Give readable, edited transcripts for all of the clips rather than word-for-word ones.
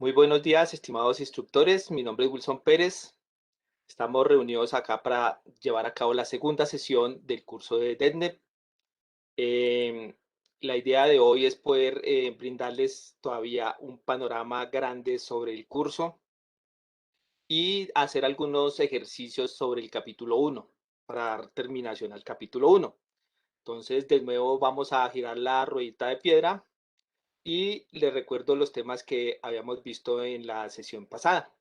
Muy buenos días, estimados instructores. Mi nombre es Wilson Pérez. Estamos reunidos acá para llevar a cabo la segunda sesión del curso de DETNET. Em, la idea de hoy es poder brindarles todavía un panorama grande sobre el curso y hacer algunos ejercicios sobre el capítulo 1 para dar terminación al capítulo 1. Entonces, de nuevo vamos a girar la ruedita de piedra y les recuerdo los temas que habíamos visto en la sesión pasada.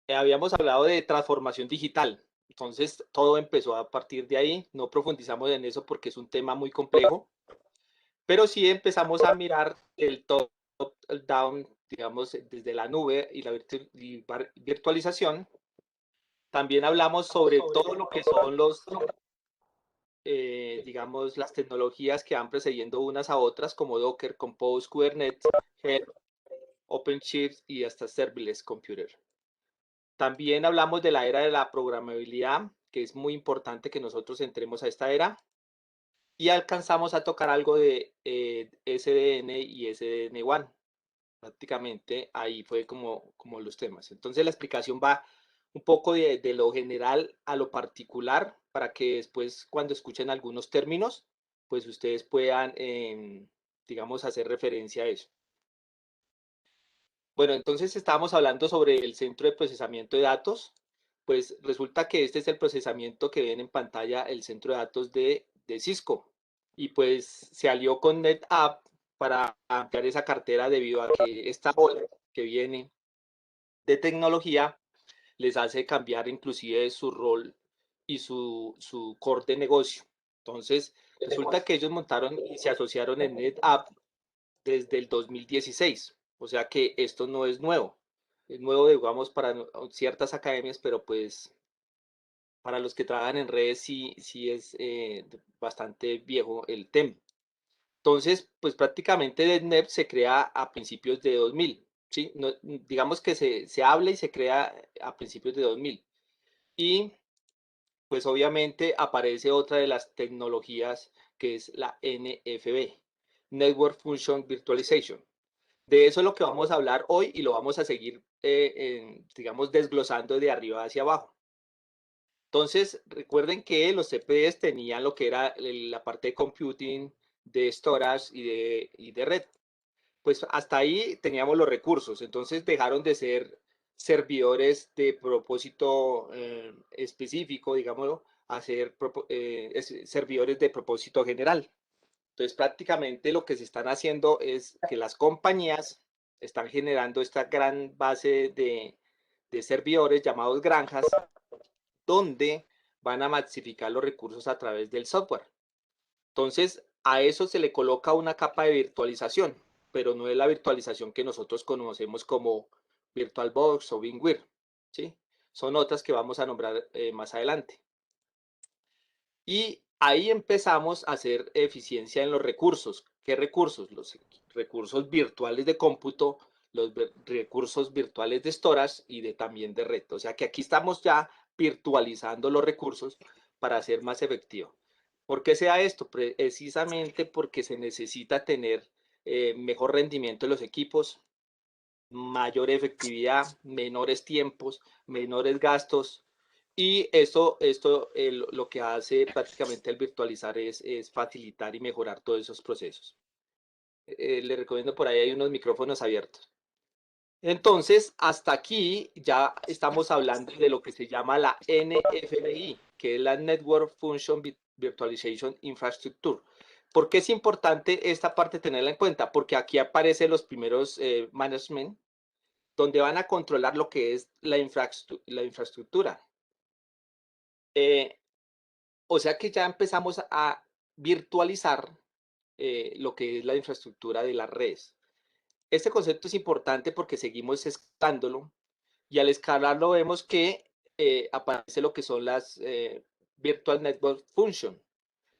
Habíamos hablado de transformación digital, entonces todo empezó a partir de ahí. No profundizamos en eso porque es un tema muy complejo, pero sí empezamos a mirar el top down, digamos, desde la nube y la virtualización. También hablamos sobre todo lo que son digamos, las tecnologías que van precediendo unas a otras, como Docker, Compose, Kubernetes, Helm, OpenShift y hasta Serverless Computer. También hablamos de la era de la programabilidad, que es muy importante que nosotros entremos a esta era. Y alcanzamos a tocar algo de SDN y SDN1. Prácticamente ahí fue como los temas. Entonces la explicación va un poco de lo general a lo particular para que después cuando escuchen algunos términos, pues ustedes puedan, digamos, hacer referencia a eso. Bueno, entonces estábamos hablando sobre el centro de procesamiento de datos. Pues resulta que este es el procesamiento que ven en pantalla, el centro de datos de Cisco. Y pues se alió con NetApp para ampliar esa cartera debido a que esta ola que viene de tecnología les hace cambiar inclusive su rol y su core de negocio. Entonces, resulta que ellos montaron y se asociaron en NetApp desde el 2016. O sea que esto no es nuevo. Es nuevo, digamos, para ciertas academias, pero pues para los que trabajan en redes sí es bastante viejo el tema. Entonces, pues prácticamente DETNET se crea a principios de 2000, ¿sí? No, digamos que se habla y se crea a principios de 2000. Y pues obviamente aparece otra de las tecnologías que es la NFV, Network Function Virtualization. De eso es lo que vamos a hablar hoy y lo vamos a seguir, digamos, desglosando de arriba hacia abajo. Entonces, recuerden que los CPDs tenían lo que era la parte de computing, de storage y de red. Pues hasta ahí teníamos los recursos, entonces dejaron de ser servidores de propósito específico, digámoslo, a ser servidores de propósito general. Entonces, prácticamente lo que se están haciendo es que las compañías están generando esta gran base de servidores llamados granjas, donde van a masificar los recursos a través del software. Entonces, a eso se le coloca una capa de virtualización, pero no es la virtualización que nosotros conocemos como VirtualBox o VMware, ¿sí? Son otras que vamos a nombrar más adelante. Y ahí empezamos a hacer eficiencia en los recursos. ¿Qué recursos? Los recursos virtuales de cómputo, los recursos virtuales de storage y también de red. O sea que aquí estamos ya virtualizando los recursos para hacer más efectivo. ¿Por qué sea esto? Precisamente porque se necesita tener mejor rendimiento de los equipos, mayor efectividad, menores tiempos, menores gastos. Y esto lo que hace prácticamente el virtualizar es facilitar y mejorar todos esos procesos. Le recomiendo por ahí hay unos micrófonos abiertos. Entonces, hasta aquí ya estamos hablando de lo que se llama la NFVI, que es la Network Function Virtualization Infrastructure. ¿Por qué es importante esta parte tenerla en cuenta? Porque aquí aparecen los primeros management, donde van a controlar lo que es la infraestructura. O sea que ya empezamos a virtualizar lo que es la infraestructura de las redes. Este concepto es importante porque seguimos escalándolo y al escalarlo vemos que aparece lo que son las Virtual Network Function.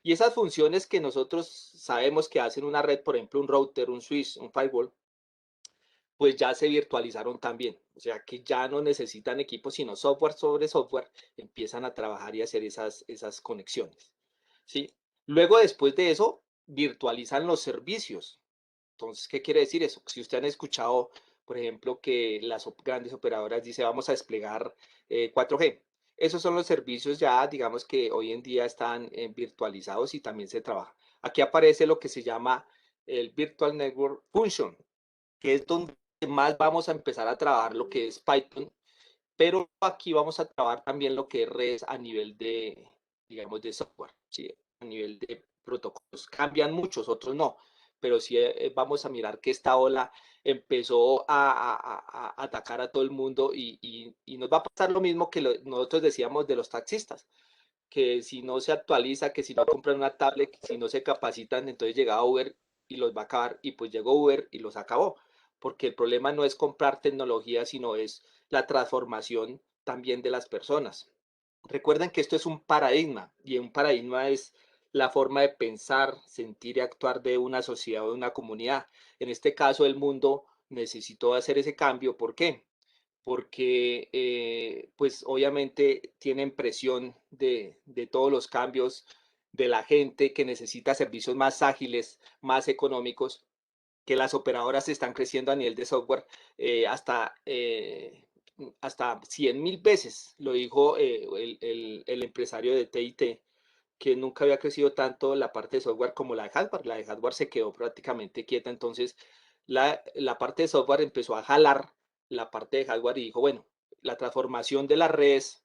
Y esas funciones que nosotros sabemos que hacen una red, por ejemplo, un router, un switch, un firewall, pues ya se virtualizaron también. O sea que ya no necesitan equipos, sino software sobre software, empiezan a trabajar y hacer esas conexiones. ¿Sí? Luego, después de eso, virtualizan los servicios. Entonces, ¿qué quiere decir eso? Si ustedes han escuchado, por ejemplo, que las grandes operadoras dicen vamos a desplegar 4G. Esos son los servicios ya, digamos que hoy en día están virtualizados y también se trabaja. Aquí aparece lo que se llama el Virtual Network Function, que es donde más vamos a empezar a trabajar lo que es Python, pero aquí vamos a trabajar también lo que es redes a nivel de, digamos, de software, ¿sí? A nivel de protocolos. Cambian muchos, otros no, pero sí vamos a mirar que esta ola empezó a atacar a todo el mundo y nos va a pasar lo mismo que nosotros decíamos de los taxistas, que si no se actualiza, que si no compran una tablet, que si no se capacitan, entonces llega Uber y los va a acabar, y pues llegó Uber y los acabó, porque el problema no es comprar tecnología, sino es la transformación también de las personas. Recuerden que esto es un paradigma, y un paradigma es la forma de pensar, sentir y actuar de una sociedad o de una comunidad. En este caso, el mundo necesitó hacer ese cambio. ¿Por qué? Porque pues obviamente tienen presión de todos los cambios de la gente que necesita servicios más ágiles, más económicos, que las operadoras están creciendo a nivel de software hasta 100.000 veces, lo dijo el empresario de TIT, que nunca había crecido tanto la parte de software como la de hardware. La de hardware se quedó prácticamente quieta, entonces la parte de software empezó a jalar la parte de hardware y dijo, bueno, la transformación de las redes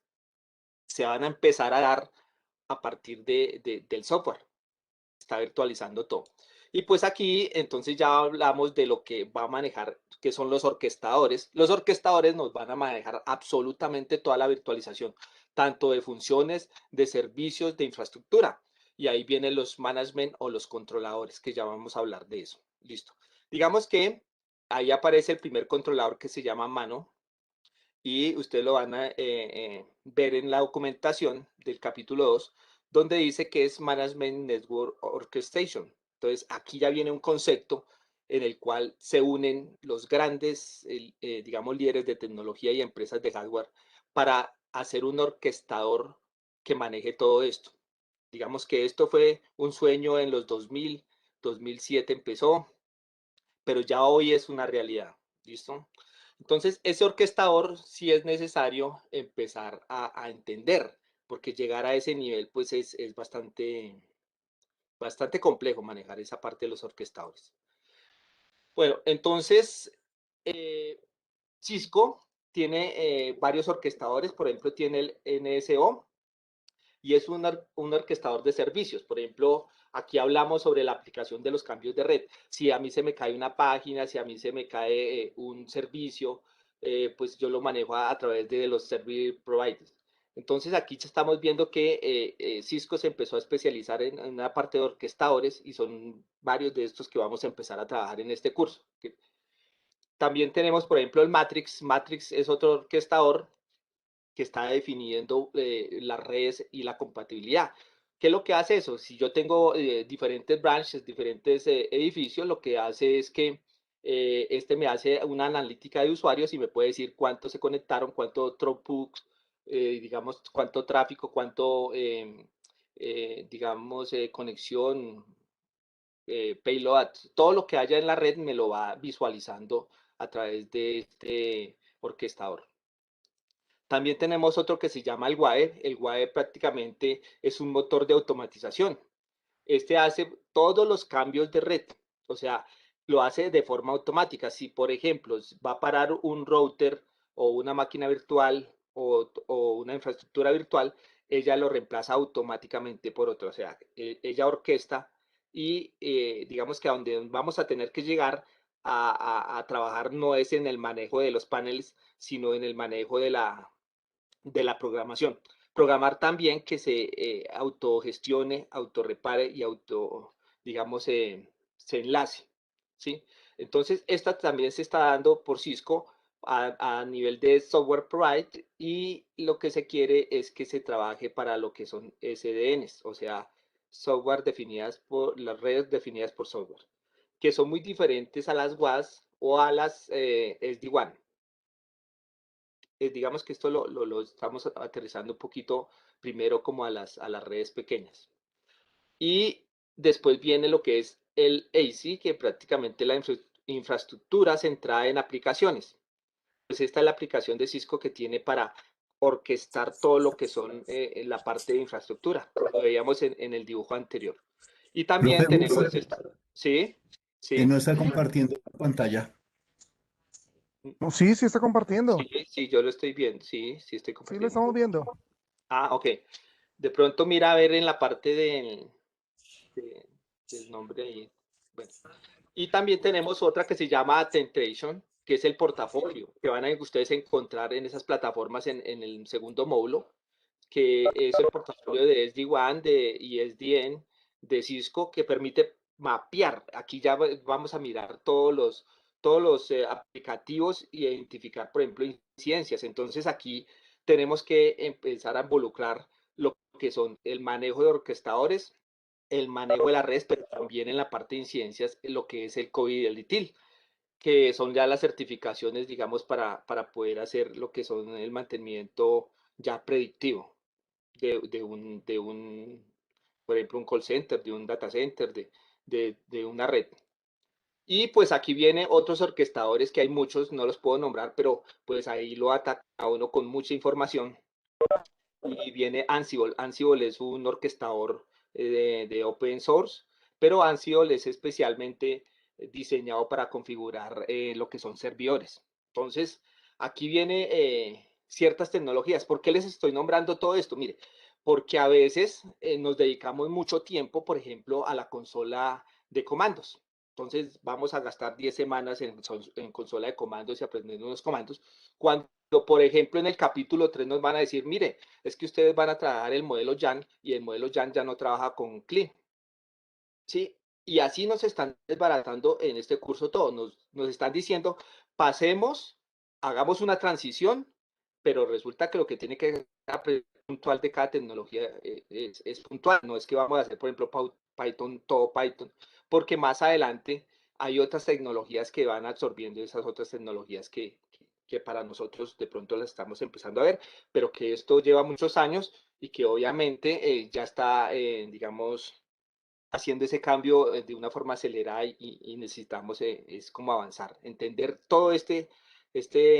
se van a empezar a dar a partir del software, está virtualizando todo. Y pues aquí entonces ya hablamos de lo que va a manejar, que son los orquestadores. Los orquestadores nos van a manejar absolutamente toda la virtualización, tanto de funciones, de servicios, de infraestructura. Y ahí vienen los management o los controladores, que ya vamos a hablar de eso. Listo. Digamos que ahí aparece el primer controlador que se llama mano, y ustedes lo van a ver en la documentación del capítulo 2, donde dice que es Management Network Orchestration. Entonces, aquí ya viene un concepto en el cual se unen los grandes, digamos, líderes de tecnología y empresas de hardware para hacer un orquestador que maneje todo esto. Digamos que esto fue un sueño en los 2000, 2007 empezó, pero ya hoy es una realidad. ¿Listo? Entonces, ese orquestador sí es necesario empezar a entender, porque llegar a ese nivel, pues es bastante complejo manejar esa parte de los orquestadores. Bueno, entonces, eh, Cisco tiene varios orquestadores, por ejemplo, tiene el NSO, y es un orquestador de servicios. Por ejemplo, aquí hablamos sobre la aplicación de los cambios de red. Si a mí se me cae una página, si a mí se me cae un servicio, pues yo lo manejo a través de los service providers. Entonces aquí estamos viendo que Cisco se empezó a especializar en una parte de orquestadores, y son varios de estos que vamos a empezar a trabajar en este curso. También tenemos, por ejemplo, el Matrix. Matrix es otro orquestador que está definiendo las redes y la compatibilidad. ¿Qué es lo que hace eso? Si yo tengo diferentes branches, diferentes edificios, lo que hace es que este me hace una analítica de usuarios y me puede decir cuántos se conectaron, cuánto throughput, digamos, cuánto tráfico, cuánto, digamos, conexión, payload, todo lo que haya en la red me lo va visualizando a través de este orquestador. También tenemos otro que se llama el WAE. El WAE prácticamente es un motor de automatización. Este hace todos los cambios de red, o sea, lo hace de forma automática. Si, por ejemplo, va a parar un router o una máquina virtual o una infraestructura virtual, ella lo reemplaza automáticamente por otro. O sea, ella orquesta y digamos que a donde vamos a tener que llegar a trabajar no es en el manejo de los paneles, sino en el manejo de la programación. Programar también que se autogestione, autorrepare y digamos, se enlace, ¿sí? Entonces, esta también se está dando por Cisco a nivel de software provide, y lo que se quiere es que se trabaje para lo que son SDNs, o sea, software definidas por las redes definidas por software, que son muy diferentes a las WAS o a las SD-WAN. Digamos que esto lo estamos aterrizando un poquito primero como a las redes pequeñas. Y después viene lo que es el ASI, que prácticamente la infraestructura centrada en aplicaciones. Pues esta es la aplicación de Cisco que tiene para orquestar todo lo que son la parte de infraestructura. Lo veíamos en el dibujo anterior. Y Profe también Gus, tenemos esta. Sí, sí, no está compartiendo la pantalla. No, sí, sí está compartiendo. sí, sí, yo lo estoy viendo. Sí, sí estoy Sí, lo compartiendo. estamos viendo. Ah, ok. De pronto mira a ver en la parte del nombre ahí. Bueno. Y también tenemos otra que se llama Attentation, que es el portafolio, que van a ustedes encontrar en esas plataformas en el segundo módulo, que es el portafolio de SD-WAN y SDN de Cisco, que permite mapear. Aquí ya vamos a mirar todos los aplicativos y identificar, por ejemplo, incidencias. Entonces aquí tenemos que empezar a involucrar lo que son el manejo de orquestadores, el manejo de las redes, pero también en la parte de incidencias, lo que es el COVID y el ITIL, que son ya las certificaciones, digamos, para poder hacer lo que son el mantenimiento ya predictivo de un, por ejemplo, un call center, de un data center, de una red. Y pues aquí viene otros orquestadores que hay muchos, no los puedo nombrar, pero pues ahí lo ataca a uno con mucha información. Y viene Ansible. Ansible es un orquestador de open source, pero Ansible es especialmente diseñado para configurar lo que son servidores. Entonces, aquí viene ciertas tecnologías. ¿Por qué les estoy nombrando todo esto? Mire, porque a veces nos dedicamos mucho tiempo, por ejemplo, a la consola de comandos. Entonces, vamos a gastar 10 semanas en consola de comandos y aprendiendo unos comandos. Cuando, por ejemplo, en el capítulo 3 nos van a decir, mire, es que ustedes van a trabajar el modelo YAN y el modelo YAN ya no trabaja con CLI. ¿Sí? Y así nos están desbaratando en este curso todo. Nos están diciendo, pasemos, hagamos una transición, pero resulta que lo que tiene que aprender puntual de cada tecnología es puntual. No es que vamos a hacer, por ejemplo, Python, todo Python, porque más adelante hay otras tecnologías que van absorbiendo esas otras tecnologías que para nosotros de pronto las estamos empezando a ver, pero que esto lleva muchos años y que obviamente ya está, digamos, haciendo ese cambio de una forma acelerada y necesitamos es como avanzar, entender todo este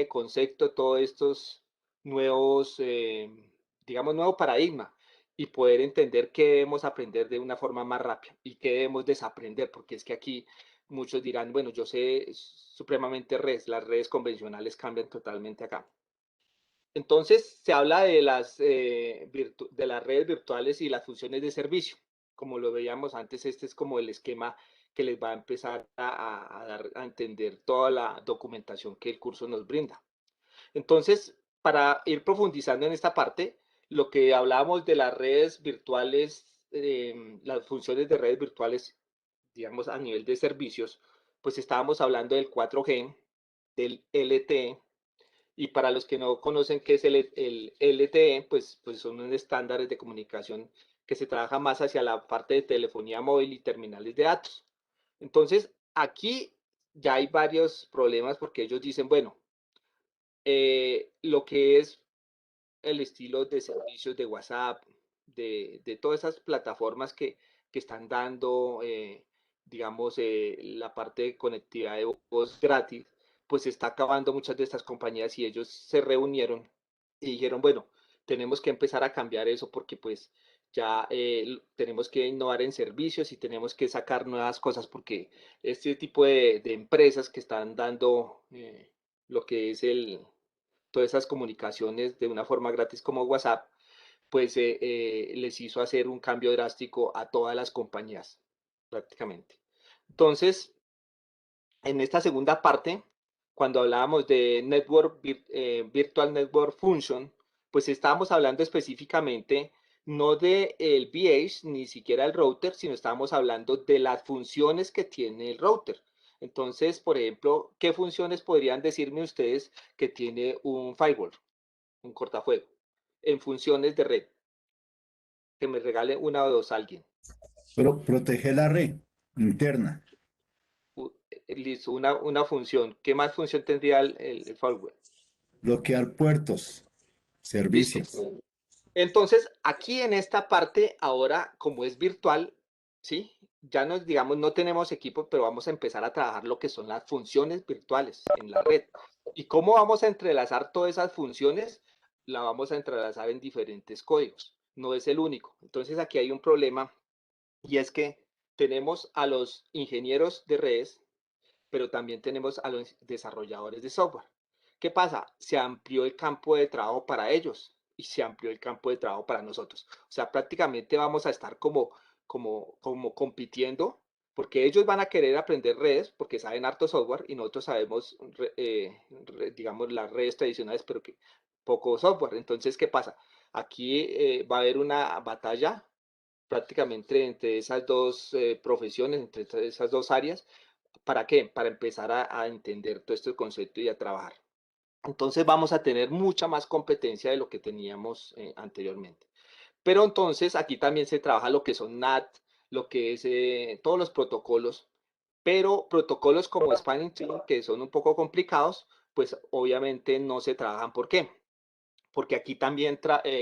concepto, todos estos nuevos, digamos, nuevo paradigma y poder entender qué debemos aprender de una forma más rápida y qué debemos desaprender, porque es que aquí muchos dirán, bueno, yo sé supremamente redes, las redes convencionales cambian totalmente acá. Entonces, se habla de las redes virtuales y las funciones de servicio. Como lo veíamos antes, este es como el esquema que les va a empezar a dar a entender toda la documentación que el curso nos brinda. Entonces, para ir profundizando en esta parte, lo que hablábamos de las redes virtuales, las funciones de redes virtuales, digamos, a nivel de servicios, pues estábamos hablando del 4G, del LTE, y para los que no conocen qué es el LTE, pues son unos estándares de comunicación que se trabaja más hacia la parte de telefonía móvil y terminales de datos. Entonces, aquí ya hay varios problemas porque ellos dicen, bueno, lo que es el estilo de servicios de WhatsApp, de todas esas plataformas que están dando, digamos, la parte de conectividad de voz gratis, pues se está acabando muchas de estas compañías y ellos se reunieron y dijeron, bueno, tenemos que empezar a cambiar eso porque pues ya tenemos que innovar en servicios y tenemos que sacar nuevas cosas porque este tipo de empresas que están dando lo que es todas esas comunicaciones de una forma gratis como WhatsApp, pues les hizo hacer un cambio drástico a todas las compañías, prácticamente. Entonces, en esta segunda parte, cuando hablábamos de Virtual Network Function, pues estábamos hablando específicamente no del VH, ni siquiera el router, sino estábamos hablando de las funciones que tiene el router. Entonces, por ejemplo, ¿qué funciones podrían decirme ustedes que tiene un firewall, un cortafuego, en funciones de red? Que me regale una o dos alguien. Pero protege la red interna, Listo, una función. ¿Qué más función tendría el firewall? bloquear puertos, Listo. servicios. Entonces, aquí en esta parte, ahora, como es virtual, ¿sí? Ya nos, digamos, no tenemos equipo, pero vamos a empezar a trabajar lo que son las funciones virtuales en la red. ¿Y cómo vamos a entrelazar todas esas funciones? La vamos a entrelazar en diferentes códigos. No es el único. Entonces aquí hay un problema y es que tenemos a los ingenieros de redes, pero también tenemos a los desarrolladores de software. ¿Qué pasa? Se amplió el campo de trabajo para ellos y se amplió el campo de trabajo para nosotros. O sea, prácticamente vamos a estar como compitiendo, porque ellos van a querer aprender redes, porque saben harto software, y nosotros sabemos, digamos, las redes tradicionales, pero que poco software. Entonces, ¿qué pasa? Aquí va a haber una batalla prácticamente entre esas dos profesiones, entre esas dos áreas. ¿Para qué? Para empezar a entender todo este concepto y a trabajar. Entonces vamos a tener mucha más competencia de lo que teníamos anteriormente. Pero entonces aquí también se trabaja lo que son NAT, lo que es todos los protocolos, pero protocolos como Spanning Tree, que son un poco complicados, pues obviamente no se trabajan. ¿Por qué? Porque aquí también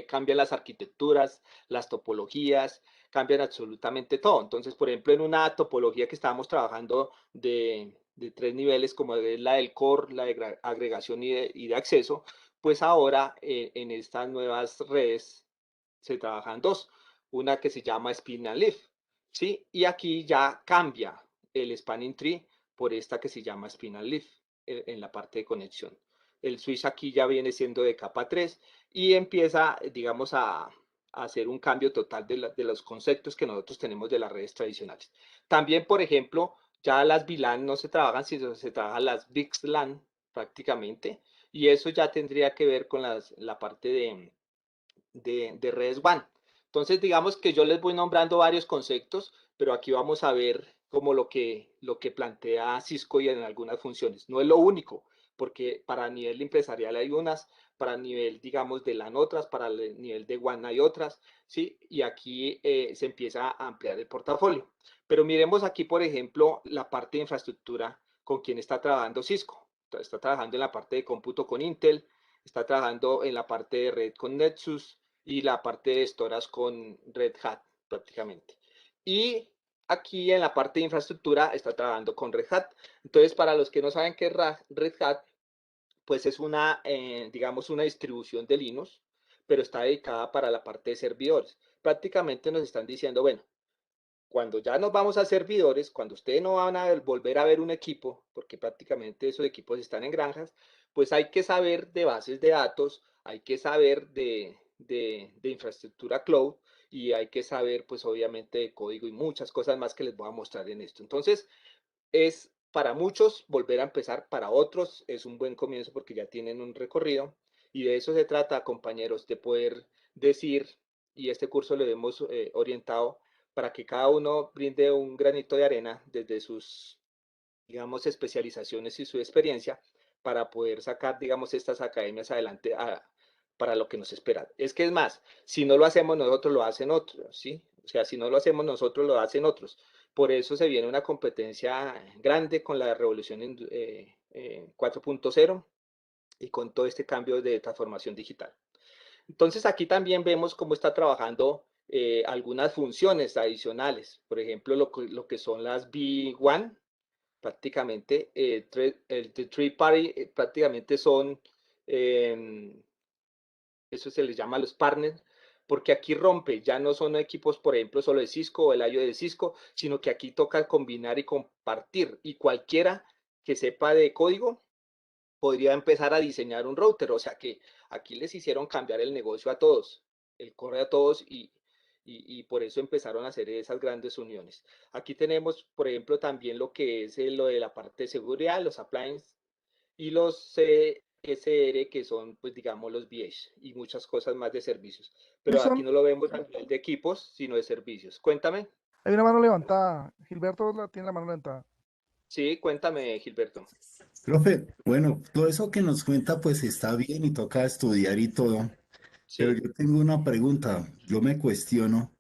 cambian las arquitecturas, las topologías, cambian absolutamente todo. Entonces, por ejemplo, en una topología que estábamos trabajando de 3 niveles, como es la del core, la de agregación y de acceso, pues ahora en estas nuevas redes se trabajan dos, una que se llama Spin and Leaf, ¿sí? Y aquí ya cambia el Spanning Tree por esta que se llama Spin and Leaf en la parte de conexión. El switch aquí ya viene siendo de capa 3 y empieza, digamos, a hacer un cambio total de los conceptos que nosotros tenemos de las redes tradicionales. También, por ejemplo, ya las VLAN no se trabajan, sino se trabajan las VXLAN prácticamente, y eso ya tendría que ver con la parte de redes WAN. Entonces, digamos que yo les voy nombrando varios conceptos, pero aquí vamos a ver como lo que plantea Cisco y en algunas funciones. No es lo único, porque para nivel empresarial hay unas, para nivel, digamos, de LAN otras, para el nivel de WAN hay otras, ¿sí? Y aquí se empieza a ampliar el portafolio. Pero miremos aquí, por ejemplo, la parte de infraestructura con quien está trabajando Cisco. Está trabajando en la parte de cómputo con Intel, está trabajando en la parte de red con Nexus, y la parte de storage con Red Hat prácticamente. Y aquí en la parte de infraestructura está trabajando con Red Hat. Entonces, para los que no saben qué es Red Hat, pues es una, digamos, una distribución de Linux, pero está dedicada para la parte de servidores. Prácticamente nos están diciendo, bueno, cuando ya nos vamos a servidores, cuando ustedes no van a volver a ver un equipo, porque prácticamente esos equipos están en granjas, pues hay que saber de bases de datos, hay que saber de infraestructura cloud y hay que saber pues obviamente de código y muchas cosas más que les voy a mostrar en esto. Entonces, es para muchos volver a empezar, para otros es un buen comienzo porque ya tienen un recorrido y de eso se trata, compañeros, de poder decir, y este curso lo hemos orientado para que cada uno brinde un granito de arena desde sus, digamos, especializaciones y su experiencia para poder sacar, digamos, estas academias adelante para lo que nos espera. Es que es más, si no lo hacemos nosotros, lo hacen otros, ¿sí? O sea, si no lo hacemos nosotros, lo hacen otros. Por eso se viene una competencia grande con la revolución 4.0 y con todo este cambio de transformación digital. Entonces aquí también vemos cómo está trabajando algunas funciones adicionales, por ejemplo, lo que son las V1, prácticamente, el Three Party prácticamente son, eh, eso se les llama los partners, porque aquí rompe, ya no son equipos, por ejemplo, solo de Cisco o el IO de Cisco, sino que aquí toca combinar y compartir, y cualquiera que sepa de código podría empezar a diseñar un router, o sea que aquí les hicieron cambiar el negocio a todos, el core a todos y por eso empezaron a hacer esas grandes uniones. Aquí tenemos, por ejemplo, también lo que es lo de la parte de seguridad, los appliances y los CSR, que son, pues digamos, los VH y muchas cosas más de servicios. Pero aquí Wilson, no lo vemos a nivel de equipos, sino de servicios. Cuéntame. hay una mano levantada. Gilberto tiene la mano levantada. Sí, cuéntame, Gilberto. Profe, bueno, todo eso que nos cuenta pues está bien y toca estudiar y todo, pero Sí, yo tengo una pregunta, yo me cuestiono,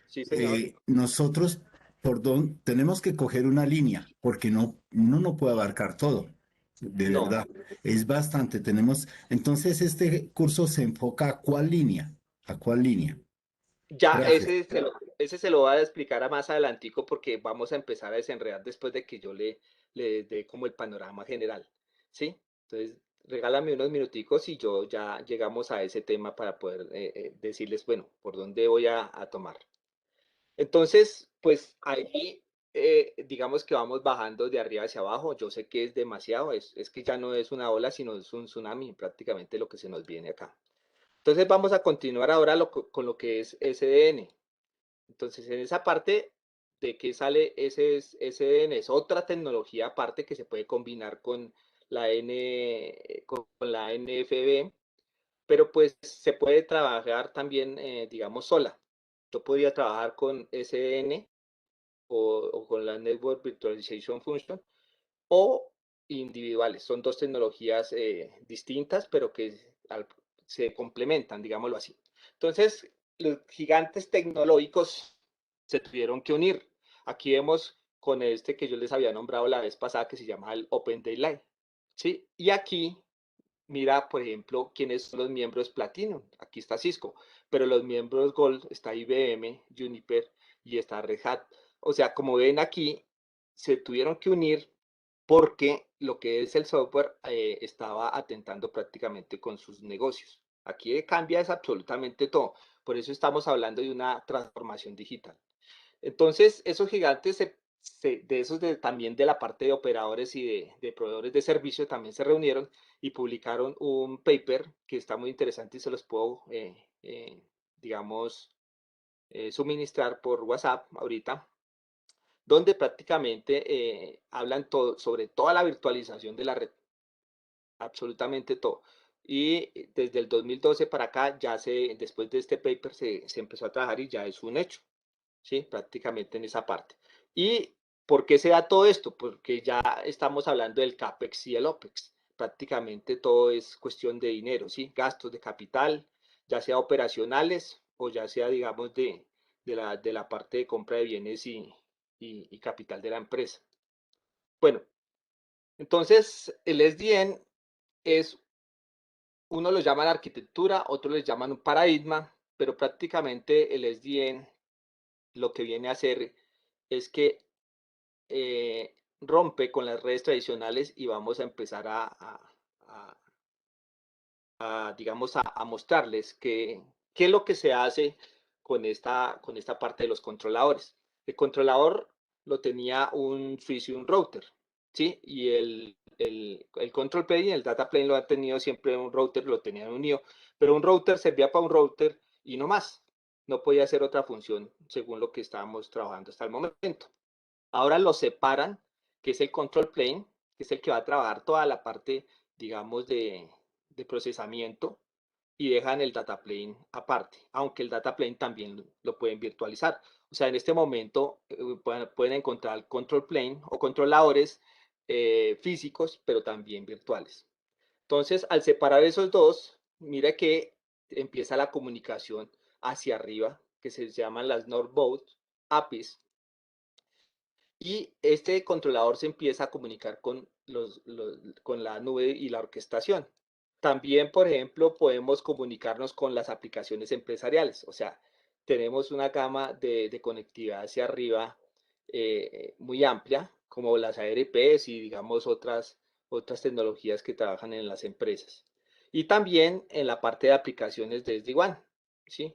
sí, señor. nosotros, por dónde, tenemos que coger una línea, porque no, uno no puede abarcar todo, de No, verdad, es bastante, tenemos, entonces este curso se enfoca a cuál línea, a cuál línea. ya Gracias. ese se lo voy a explicar a más adelantico porque vamos a empezar a desenredar después de que yo le dé como el panorama general, ¿sí? Entonces, regálame unos minuticos y yo ya llegamos a ese tema para poder decirles, bueno, por dónde voy a tomar. Entonces, pues ahí digamos que vamos bajando de arriba hacia abajo. Yo sé que es demasiado, es que ya no es una ola, sino es un tsunami, prácticamente lo que se nos viene acá. Entonces vamos a continuar ahora con lo que es SDN. Entonces en esa parte de que sale ese SDN es otra tecnología aparte que se puede combinar con con la NFB, pero pues se puede trabajar también, digamos, sola. Yo podría trabajar con SDN o con la Network Virtualization Function o individuales. Son dos tecnologías distintas, pero que se complementan, digámoslo así. Entonces, los gigantes tecnológicos se tuvieron que unir. Aquí vemos con este que yo les había nombrado la vez pasada, que se llama el Open Daylight. ¿Sí? Y aquí, mira, por ejemplo, quiénes son los miembros Platinum. Aquí está Cisco, pero los miembros Gold está IBM, Juniper y está Red Hat. O sea, como ven aquí, se tuvieron que unir porque lo que es el software estaba atentando prácticamente con sus negocios. Aquí cambia es absolutamente todo. Por eso estamos hablando de una transformación digital. Entonces, esos gigantes de esos también de la parte de operadores y de proveedores de servicio también se reunieron y publicaron un paper que está muy interesante y se los puedo, digamos, suministrar por WhatsApp ahorita, donde prácticamente hablan sobre toda la virtualización de la red, absolutamente todo. Y desde el 2012 para acá, después de este paper se empezó a trabajar y ya es un hecho, ¿sí? Prácticamente en esa parte. ¿Y por qué se da todo esto? Porque ya estamos hablando del CAPEX y el OPEX. Prácticamente todo es cuestión de dinero, ¿sí? Gastos de capital, ya sea operacionales o ya sea, digamos, de la parte de compra de bienes y capital de la empresa. Bueno, entonces el SDN es, uno lo llama arquitectura, otros le llaman un paradigma, pero prácticamente el SDN lo que viene a hacer es que rompe con las redes tradicionales y vamos a empezar digamos, a mostrarles qué es lo que se hace con esta parte de los controladores. El controlador lo tenía un switch y un router, ¿sí? Y el control plane y el data plane lo ha tenido siempre un router, lo tenían unido, pero un router servía para un router y no más. No podía hacer otra función según lo que estábamos trabajando hasta el momento. Ahora lo separan, que es el control plane, que es el que va a trabajar toda la parte, digamos, de procesamiento, y dejan el data plane aparte, aunque el data plane también lo pueden virtualizar. O sea, en este momento pueden encontrar control plane o controladores físicos, pero también virtuales. Entonces, al separar esos dos, mira que empieza la comunicación hacia arriba, que se llaman las Northbound APIs, y este controlador se empieza a comunicar con la nube y la orquestación. También, por ejemplo, podemos comunicarnos con las aplicaciones empresariales. O sea, tenemos una gama de conectividad hacia arriba muy amplia, como las ARPs y, digamos, otras tecnologías que trabajan en las empresas. Y también en la parte de aplicaciones de SD-WAN, ¿sí?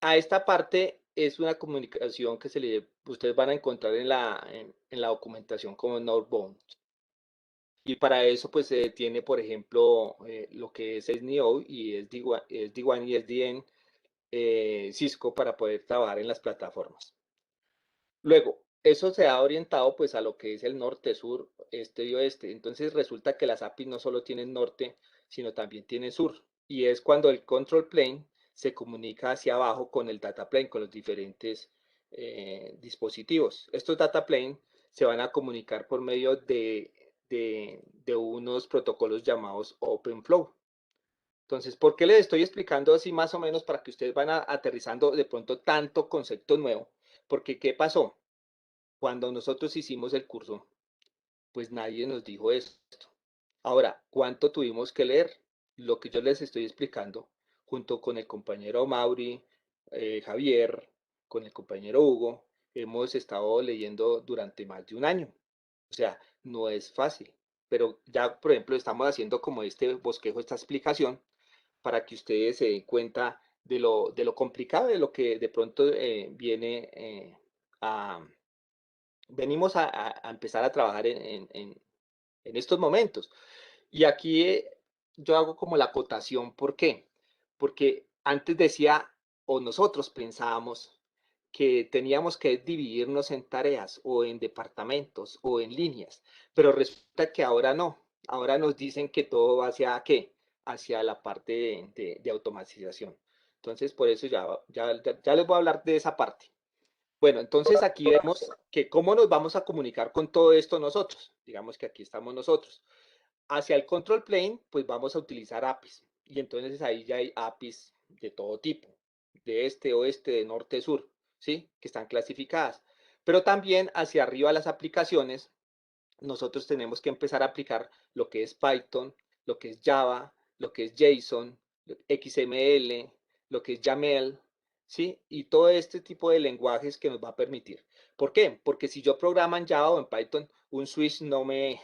A esta parte es una comunicación que ustedes van a encontrar en la documentación como Northbound. Y para eso pues se tiene, por ejemplo, lo que es SNIO y SD-WAN y SDN Cisco para poder trabajar en las plataformas. Luego, eso se ha orientado pues a lo que es el norte, sur, este y oeste. Entonces resulta que las APIs no solo tienen norte, sino también tienen sur. Y es cuando el control plane se comunica hacia abajo con el data plane, con los diferentes dispositivos. Estos data plane se van a comunicar por medio de unos protocolos llamados OpenFlow. Entonces, ¿por qué les estoy explicando así más o menos para que ustedes van aterrizando de pronto tanto concepto nuevo? Porque, ¿qué pasó? Cuando nosotros hicimos el curso, pues nadie nos dijo esto. Ahora, ¿cuánto tuvimos que leer? Lo que yo les estoy explicando, junto con el compañero Mauri, Javier, con el compañero Hugo, hemos estado leyendo durante más de un año. O sea, no es fácil, pero ya, por ejemplo, estamos haciendo como este bosquejo, esta explicación, para que ustedes se den cuenta de lo complicado, de lo que de pronto viene a, venimos a empezar a trabajar en estos momentos. Y aquí yo hago como la acotación, ¿por qué? Porque antes decía, o nosotros pensábamos, que teníamos que dividirnos en tareas o en departamentos o en líneas, pero resulta que ahora no. Ahora nos dicen que todo va hacia qué, hacia la parte de automatización. Entonces, por eso ya les voy a hablar de esa parte. Bueno, entonces aquí vemos que cómo nos vamos a comunicar con todo esto nosotros. Digamos que aquí estamos nosotros. Hacia el control plane, pues vamos a utilizar APIs. Y entonces ahí ya hay APIs de todo tipo, de este, oeste, de norte, sur, ¿sí? Que están clasificadas. Pero también hacia arriba las aplicaciones, nosotros tenemos que empezar a aplicar lo que es Python, lo que es Java, lo que es JSON, XML, lo que es YAML, ¿sí? Y todo este tipo de lenguajes que nos va a permitir. ¿Por qué? Porque si yo programo en Java o en Python, un switch no me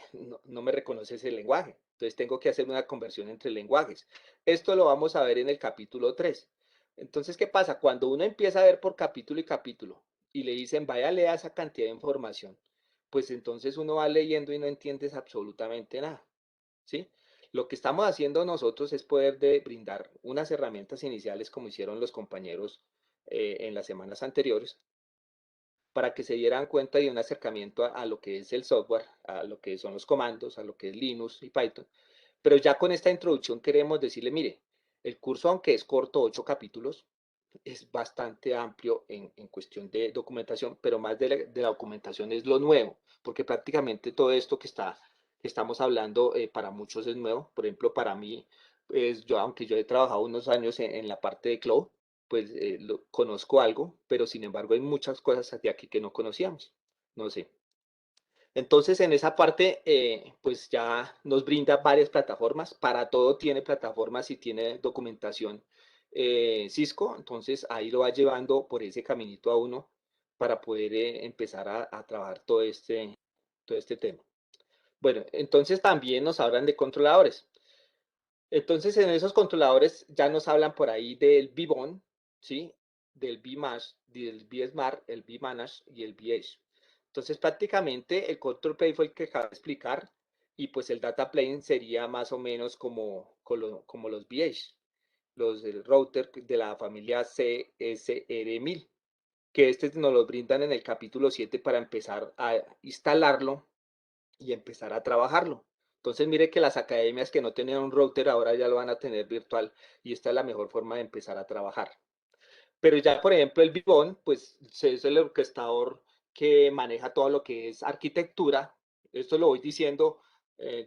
reconoce ese lenguaje. Entonces tengo que hacer una conversión entre lenguajes. Esto lo vamos a ver en el capítulo 3. Entonces, ¿qué pasa? Cuando uno empieza a ver por capítulo y capítulo y le dicen, vaya, lea esa cantidad de información, pues entonces uno va leyendo y no entiendes absolutamente nada, ¿sí? Lo que estamos haciendo nosotros es poder brindar unas herramientas iniciales como hicieron los compañeros en las semanas anteriores para que se dieran cuenta de un acercamiento a lo que es el software, a lo que son los comandos, a lo que es Linux y Python. Pero ya con esta introducción queremos decirle, mire, el curso aunque es corto, 8 capítulos, es bastante amplio en cuestión de documentación, pero más de la documentación es lo nuevo, porque prácticamente todo esto que estamos hablando para muchos es nuevo. Por ejemplo, para mí, pues yo, aunque yo he trabajado unos años en la parte de cloud, pues conozco algo, pero sin embargo hay muchas cosas de aquí que no conocíamos. No sé. Entonces, en esa parte, pues ya nos brinda varias plataformas. Para todo tiene plataformas y tiene documentación Cisco. Entonces, ahí lo va llevando por ese caminito a uno para poder empezar a trabajar todo este tema. Bueno, entonces también nos hablan de controladores. Entonces, en esos controladores ya nos hablan por ahí del VBON, ¿sí? Del VMash, del VSmart, el VManage y el VH. Entonces, prácticamente el control plane fue el que acabo de explicar y pues el data plane sería más o menos como los VH, los del router de la familia CSR1000, que este nos lo brindan en el capítulo 7 para empezar a instalarlo y empezar a trabajarlo. Entonces mire que las academias que no tenían un router ahora ya lo van a tener virtual y esta es la mejor forma de empezar a trabajar. Pero ya, por ejemplo, el Vivon, pues es el orquestador que maneja todo lo que es arquitectura. Esto lo voy diciendo,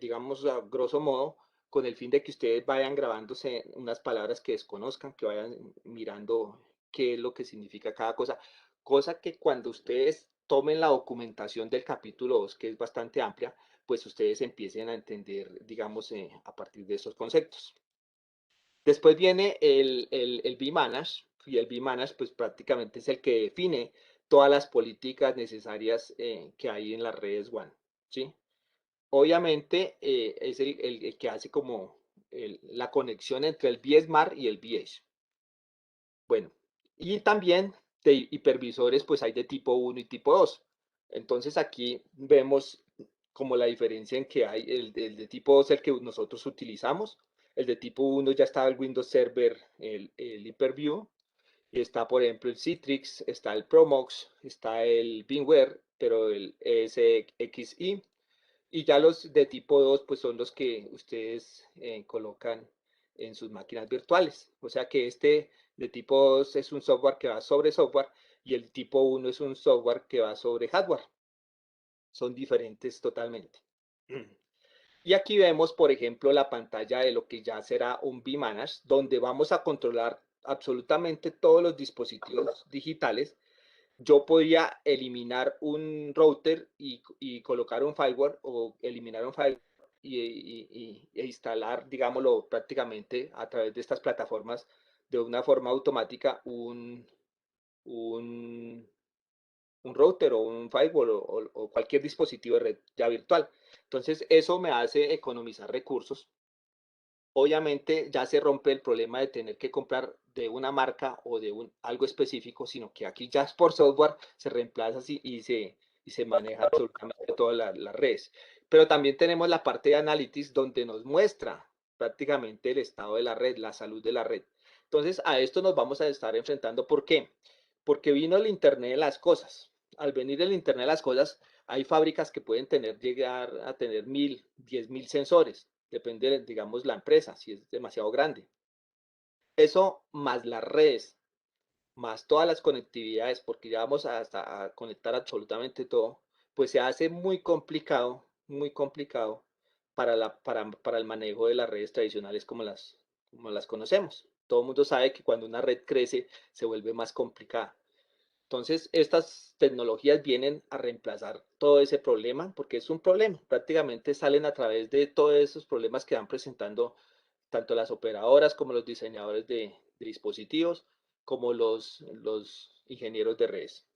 digamos, a grosso modo, con el fin de que ustedes vayan grabándose unas palabras que desconozcan, que vayan mirando qué es lo que significa cada cosa. Cosa que cuando ustedes tomen la documentación del capítulo 2, que es bastante amplia, pues ustedes empiecen a entender, digamos, a partir de esos conceptos. Después viene el vManage, y el vManage pues prácticamente es el que define todas las políticas necesarias que hay en las redes WAN, ¿sí? Obviamente es el que hace como la conexión entre el vSmart y el VH. Bueno, y también de hipervisores pues hay de tipo 1 y tipo 2. Entonces aquí vemos como la diferencia en que hay el de tipo 2 el que nosotros utilizamos. El de tipo 1 ya está el Windows Server, el Hyper-V. Está, por ejemplo, el Citrix, está el Promox, está el VMware, pero el ESXi. Y ya los de tipo 2 pues son los que ustedes colocan en sus máquinas virtuales. O sea que este de tipo 2 es un software que va sobre software y el tipo 1 es un software que va sobre hardware. Son diferentes totalmente. Y aquí vemos, por ejemplo, la pantalla de lo que ya será un vManage, donde vamos a controlar absolutamente todos los dispositivos digitales. Yo podría eliminar un router y colocar un firewall o eliminar un firewall e instalar, digámoslo, prácticamente a través de estas plataformas de una forma automática un router o un firewall o cualquier dispositivo de red ya virtual. Entonces, eso me hace economizar recursos. Obviamente ya se rompe el problema de tener que comprar de una marca o de algo específico, sino que aquí ya por software se reemplaza así y se maneja absolutamente todas las redes. Pero también tenemos la parte de Analytics donde nos muestra prácticamente el estado de la red, la salud de la red. Entonces a esto nos vamos a estar enfrentando. ¿Por qué? Porque vino el Internet de las cosas. Al venir el Internet de las cosas, hay fábricas que pueden llegar a tener 1000, 10.000 sensores. Depende, digamos, la empresa, si es demasiado grande. Eso más las redes, más todas las conectividades, porque ya vamos hasta a conectar absolutamente todo, pues se hace muy complicado para el manejo de las redes tradicionales como las conocemos. Todo el mundo sabe que cuando una red crece se vuelve más complicada. Entonces, estas tecnologías vienen a reemplazar todo ese problema, porque es un problema. Prácticamente salen a través de todos esos problemas que van presentando tanto las operadoras como los diseñadores de dispositivos, como los ingenieros de redes.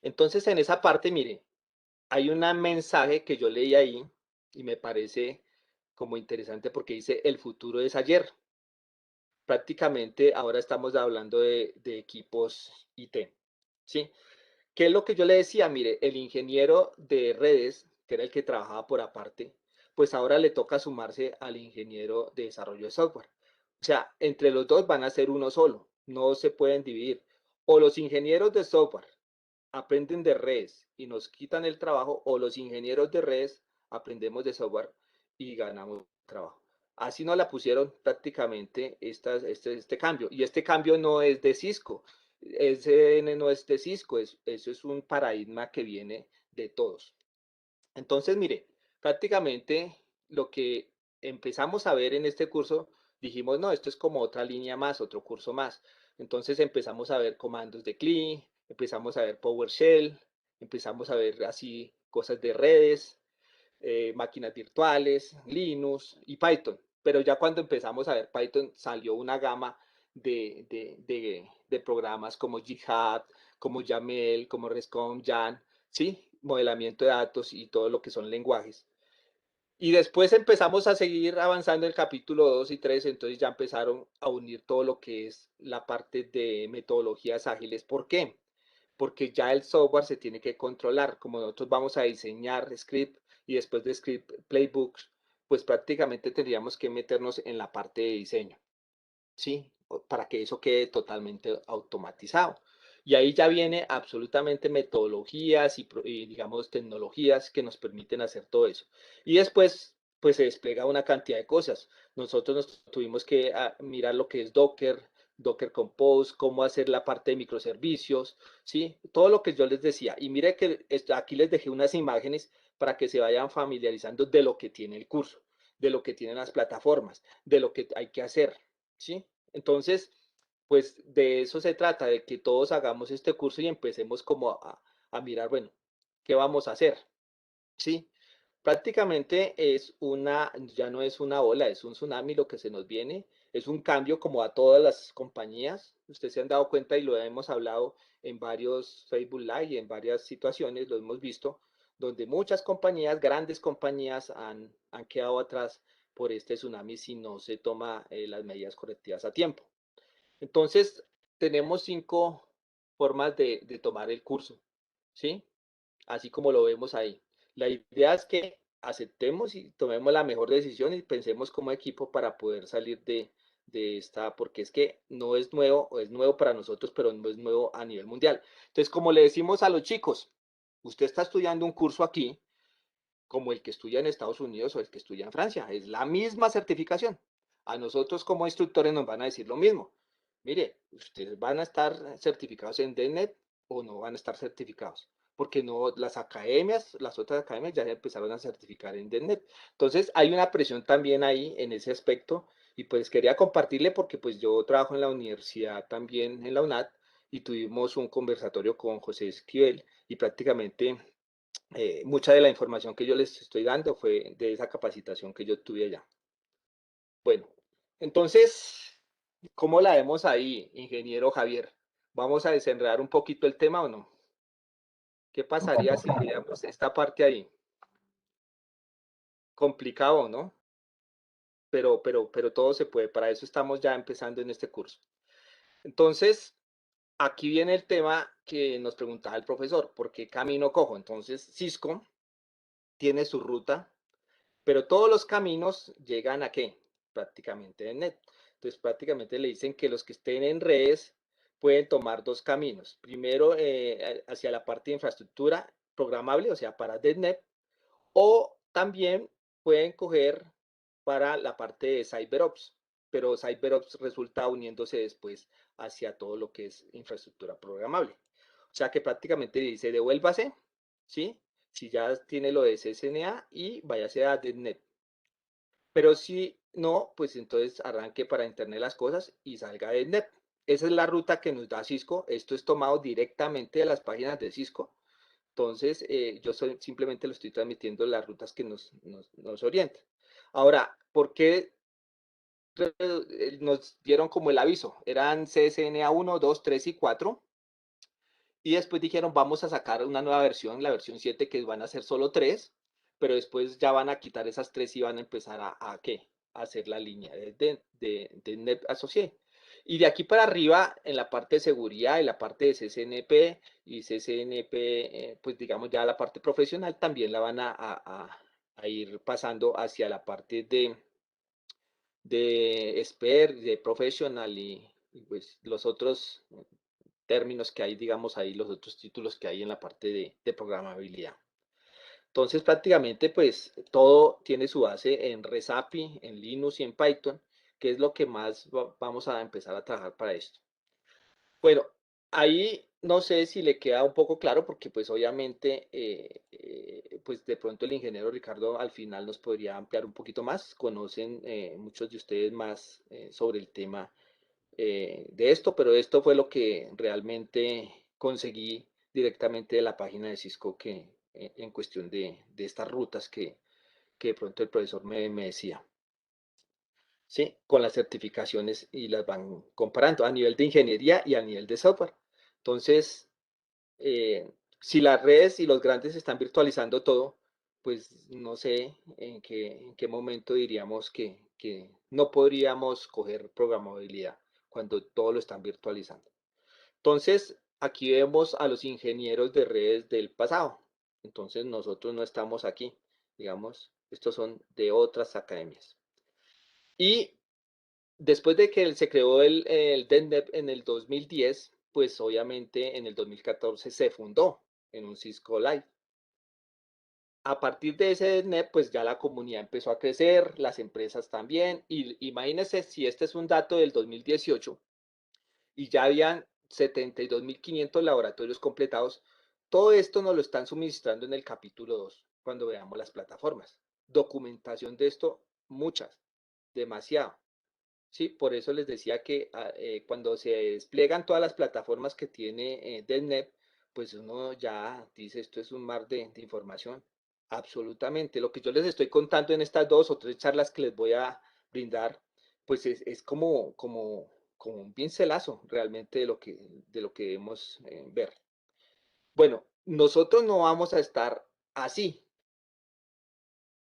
Entonces, en esa parte, mire, hay un mensaje que yo leí ahí y me parece como interesante porque dice, el futuro es ayer. Prácticamente ahora estamos hablando de equipos IT, ¿sí? ¿Qué es lo que yo le decía? Mire, el ingeniero de redes, que era el que trabajaba por aparte, pues ahora le toca sumarse al ingeniero de desarrollo de software. O sea, entre los dos van a ser uno solo, no se pueden dividir. O los ingenieros de software aprenden de redes y nos quitan el trabajo, o los ingenieros de redes aprendemos de software y ganamos trabajo. Así nos la pusieron prácticamente este cambio. Y este cambio no es de Cisco, SN no es de Cisco, eso es un paradigma que viene de todos. Entonces, mire, prácticamente lo que empezamos a ver en este curso, dijimos, no, esto es como otra línea más, otro curso más. Entonces empezamos a ver comandos de CLI, empezamos a ver PowerShell, empezamos a ver así cosas de redes, máquinas virtuales, Linux y Python. Pero ya cuando empezamos a ver Python salió una gama de programas como Jihad, como YAML, como RESTCOM, Jan, ¿sí? Modelamiento de datos y todo lo que son lenguajes. Y después empezamos a seguir avanzando en el capítulo 2 y 3, entonces ya empezaron a unir todo lo que es la parte de metodologías ágiles. ¿Por qué? Porque ya el software se tiene que controlar. Como nosotros vamos a diseñar script y después de script playbooks, pues prácticamente tendríamos que meternos en la parte de diseño, ¿sí? Para que eso quede totalmente automatizado. Y ahí ya viene absolutamente metodologías y, digamos, tecnologías que nos permiten hacer todo eso. Y después, pues se despliega una cantidad de cosas. Nosotros nos tuvimos que mirar lo que es Docker, Docker Compose, cómo hacer la parte de microservicios, ¿sí? Todo lo que yo les decía. Y mire que aquí les dejé unas imágenes para que se vayan familiarizando de lo que tiene el curso, de lo que tienen las plataformas, de lo que hay que hacer, ¿sí? Entonces, pues de eso se trata, de que todos hagamos este curso y empecemos como a mirar, bueno, ¿qué vamos a hacer? ¿Sí? Prácticamente ya no es una ola, es un tsunami lo que se nos viene, es un cambio como a todas las compañías. Ustedes se han dado cuenta y lo hemos hablado en varios Facebook Live y en varias situaciones, lo hemos visto, donde muchas compañías, grandes compañías han quedado atrás por este tsunami si no se toma las medidas correctivas a tiempo. Entonces, tenemos 5 formas de tomar el curso, ¿sí? Así como lo vemos ahí. La idea es que aceptemos y tomemos la mejor decisión y pensemos como equipo para poder salir de esta, porque es que no es nuevo, o es nuevo para nosotros, pero no es nuevo a nivel mundial. Entonces, como le decimos a los chicos, usted está estudiando un curso aquí, como el que estudia en Estados Unidos o el que estudia en Francia, es la misma certificación. A nosotros como instructores nos van a decir lo mismo. Mire, ustedes van a estar certificados en DNET o no van a estar certificados, porque no las academias, las otras academias ya empezaron a certificar en DNET. Entonces hay una presión también ahí en ese aspecto y pues quería compartirle porque pues yo trabajo en la universidad también en la UNAD y tuvimos un conversatorio con José Esquivel y prácticamente mucha de la información que yo les estoy dando fue de esa capacitación que yo tuve allá. Bueno, entonces, ¿cómo la vemos ahí, ingeniero Javier? Vamos a desenredar un poquito el tema, ¿o no? ¿Qué pasaría si viéramos esta parte ahí? Complicado, ¿no? Pero todo se puede. Para eso estamos ya empezando en este curso. Entonces, aquí viene el tema que nos preguntaba el profesor, ¿por qué camino cojo? Entonces, Cisco tiene su ruta, pero todos los caminos llegan ¿a qué? Prácticamente en net. Entonces, prácticamente le dicen que los que estén en redes pueden tomar dos caminos. Primero, hacia la parte de infraestructura programable, o sea, para .NET, o también pueden coger para la parte de CyberOps, pero CyberOps resulta uniéndose después hacia todo lo que es infraestructura programable. O sea que prácticamente dice, devuélvase, ¿sí? Si ya tiene lo de CCNA y váyase a .NET. Pero si no, pues entonces arranque para Internet las cosas y salga de .NET. Esa es la ruta que nos da Cisco. Esto es tomado directamente de las páginas de Cisco. Entonces, yo simplemente lo estoy transmitiendo las rutas que nos orientan. Ahora, ¿por qué nos dieron como el aviso? Eran CSNA 1, 2, 3 y 4. Y después dijeron, vamos a sacar una nueva versión, la versión 7, que van a ser solo 3, pero después ya van a quitar esas 3 y van a empezar ¿qué? A hacer la línea de Net Associate. Y de aquí para arriba, en la parte de seguridad, en la parte de CCNP y CCNP, pues digamos ya la parte profesional, también la van a ir pasando hacia la parte de expert, de professional y pues los otros términos que hay, digamos, ahí, los otros títulos que hay en la parte de programabilidad. Entonces, prácticamente, pues, todo tiene su base en RESAPI, en Linux y en Python, que es lo que más vamos a empezar a trabajar para esto. Bueno, ahí no sé si le queda un poco claro, porque pues obviamente, pues de pronto el ingeniero Ricardo al final nos podría ampliar un poquito más. Conocen muchos de ustedes más sobre el tema de esto, pero esto fue lo que realmente conseguí directamente de la página de Cisco que en cuestión de estas rutas que de pronto el profesor me decía. ¿Sí? Con las certificaciones y las van comparando a nivel de ingeniería y a nivel de software. Entonces, si las redes y los grandes están virtualizando todo, pues no sé en qué momento diríamos que no podríamos coger programabilidad cuando todo lo están virtualizando. Entonces, aquí vemos a los ingenieros de redes del pasado. Entonces, nosotros no estamos aquí, digamos, estos son de otras academias. Y después de que se creó el DENDEP en el 2010, pues obviamente en el 2014 se fundó en un Cisco Live. A partir de ese DENDEP, pues ya la comunidad empezó a crecer, las empresas también, y imagínense si este es un dato del 2018 y ya habían 72.500 laboratorios completados, todo esto nos lo están suministrando en el capítulo 2, cuando veamos las plataformas. Documentación de esto, muchas, demasiado. Sí, por eso les decía que cuando se despliegan todas las plataformas que tiene DevNet, pues uno ya dice, esto es un mar de información. Absolutamente. Lo que yo les estoy contando en estas 2 o 3 charlas que les voy a brindar, pues es como un pincelazo realmente de lo que debemos ver. Bueno, nosotros no vamos a estar así,